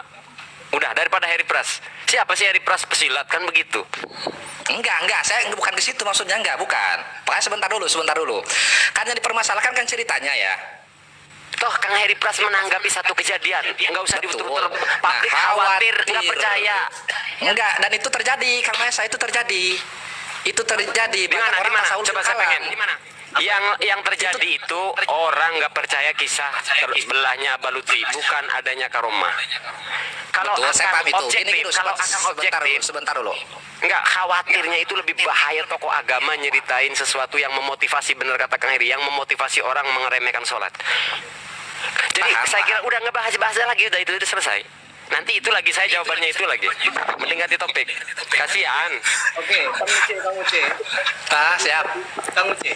Udah daripada Heri Pras. Siapa sih Heri Pras pesilat kan begitu? Enggak, saya bukan ke situ maksudnya, bukan. Pokoknya sebentar dulu. Kan yang dipermasalahkan kan ceritanya ya. Toh Kang Heri Pras menanggapi satu kejadian, nggak usah Betul. diputer-puter. Nah, Publik khawatir, nggak khawatir. percaya. Enggak, dan itu terjadi, Kang Maesa itu terjadi. Itu terjadi. Di mana? Bahkan Di orang mana? tasawuf Coba saya kalam. pengen. Di mana? Yang terjadi itu orang nggak percaya kisah terbelahnya Aba Lutfi, bukan adanya karomah. Kalau Betul, saya paham akan itu. objektif, Gini dulu, kalau akan objektif, sebentar dulu. nggak khawatirnya itu lebih bahaya tokoh agama nyeritain sesuatu yang memotivasi, bener kata Kang Heri, yang memotivasi orang mengeremehkan sholat. Jadi saya kira udah nggak bahas lagi, udah itu selesai. Nanti itu lagi saya jawabannya itu lagi. Mending ganti topik. Kasihan. Oke, Kang Uce. Siap. Kang Uce.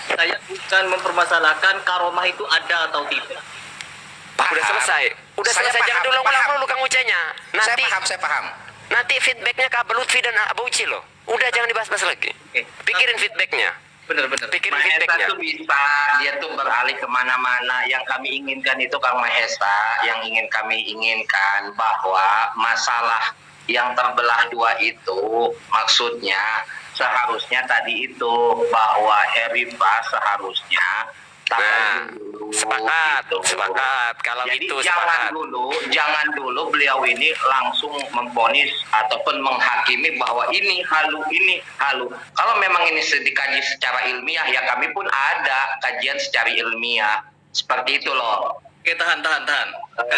Saya bukan mempermasalahkan karomah itu ada atau tidak. Udah selesai. Udah Saya selesai. Jangan paham, diulang-ulang paham. dulu Kang Ucenya. Saya paham. Nanti feedbacknya ke Aba Lutfi dan Abu Uci loh. Udah jangan dibahas-bahas lagi. Oke. Pikirin feedbacknya. Benar-benar. Pikirin Mahesa feedbacknya. tuh bisa, dia tuh beralih kemana-mana. Yang kami inginkan itu Kang Mahesa, yang kami inginkan bahwa masalah yang terbelah dua itu maksudnya seharusnya tadi itu bahwa Heri Pras seharusnya Nah, dulu, sepakat, gitu. sepakat. Kalau Jadi itu jangan sepakat. jangan dulu beliau ini langsung memvonis ataupun menghakimi bahwa ini halu. Kalau memang ini dikaji secara ilmiah, ya kami pun ada kajian secara ilmiah seperti itu loh. Oke, tahan.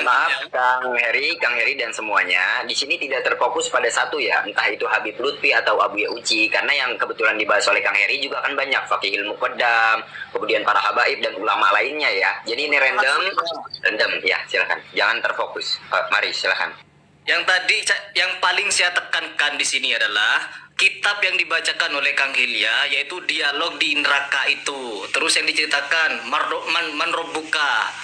Maaf Kang Heri dan semuanya, di sini tidak terfokus pada satu ya, entah itu Habib Lutfi atau Abu Uci, karena yang kebetulan dibahas oleh Kang Heri juga kan banyak, Fakihil Muqaddam, kemudian para habaib dan ulama lainnya ya. Jadi ini random ya, silakan. Jangan terfokus. Mari silakan. Yang tadi yang paling saya tekankan di sini adalah kitab yang dibacakan oleh Kang Hilya, yaitu dialog di neraka itu. Terus yang diceritakan man robbuka,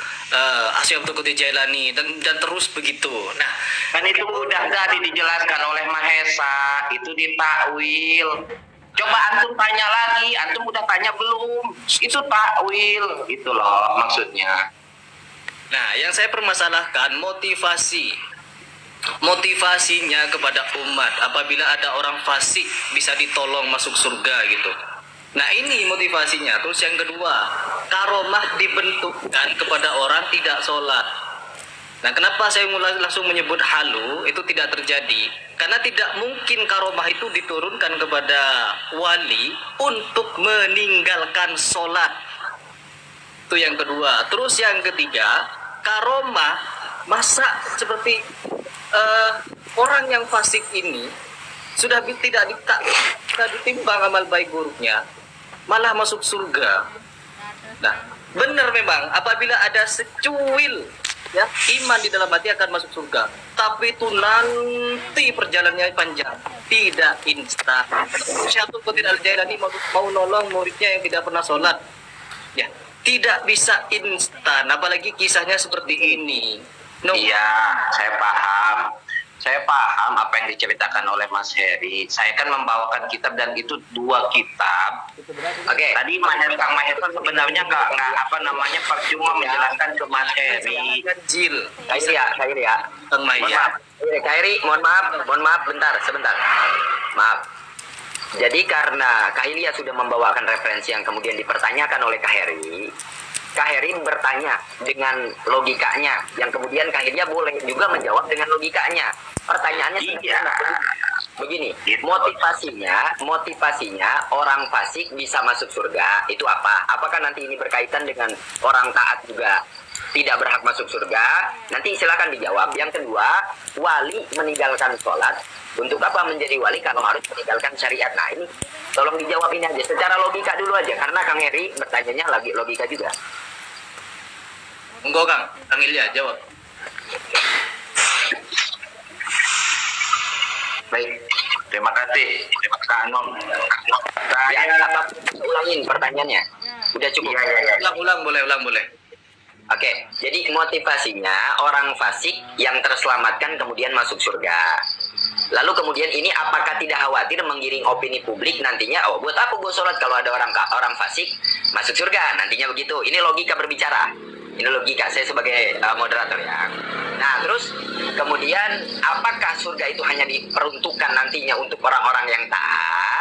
Asy'ab Abdul Qadir Jailani dan terus begitu. Nah, Kan itu udah tadi dijelaskan oleh Mahesa, itu ditakwil. Coba antum tanya lagi, antum udah tanya belum? Itu takwil, itu loh maksudnya. nah yang saya permasalahkan motivasinya kepada umat apabila ada orang fasik bisa ditolong masuk surga gitu. Nah ini motivasinya. Terus yang kedua, karomah dibentukkan kepada orang tidak sholat. Nah kenapa saya mulai langsung menyebut halu itu tidak terjadi? Karena tidak mungkin karomah itu diturunkan kepada wali untuk meninggalkan sholat. Itu yang kedua. Terus yang ketiga, karomah masa seperti orang yang fasik ini sudah tidak ditimbang amal baik buruknya, malah masuk surga. Nah, benar memang apabila ada secuil ya, iman di dalam hati akan masuk surga. Tapi itu nanti perjalanannya panjang, tidak instan. Syaikhul Qadir Al-Jailani mau nolong muridnya yang tidak pernah sholat, ya, tidak bisa instan. Apalagi kisahnya seperti ini. No. Iya, saya paham. Saya paham apa yang diceritakan oleh Mas Heri. Saya kan membawakan kitab dan itu 2 kitab. Oke. Tadi Kang Mahendra sebenarnya nggak apa namanya percuma menjelaskan ke Mas Heri. Jil. Khairi ya. Kang Mohon Maya. maaf. Khairi, mohon maaf, sebentar. Maaf. Jadi karena Kak Ilya sudah membawakan referensi yang kemudian dipertanyakan oleh Kak Heri bertanya dengan logikanya, yang kemudian Kak Ilya boleh juga menjawab dengan logikanya. Pertanyaannya sederhana, begini, motivasinya orang fasik bisa masuk surga itu apa? Apakah nanti ini berkaitan dengan orang taat juga tidak berhak masuk surga? Nanti silakan dijawab. Yang kedua, wali meninggalkan sholat, untuk apa menjadi wali kalau harus meninggalkan syariat? Nah ini tolong dijawab ini aja, secara logika dulu aja, karena Kang Heri bertanyanya lagi logika juga. Enggak Kang Ilya jawab. Baik, terima kasih Kak Anom. Ya, Saya apa, ulangin pertanyaannya. Udah cukup. Iya. Ulang boleh. Oke, jadi motivasinya orang fasik yang terselamatkan kemudian masuk surga. Lalu kemudian ini apakah tidak khawatir menggiring opini publik nantinya? Oh, buat apa gue sholat kalau ada orang fasik masuk surga? Nantinya begitu. Ini logika berbicara. Ini logika saya sebagai moderator ya. Nah, terus kemudian apakah surga itu hanya diperuntukkan nantinya untuk orang-orang yang taat?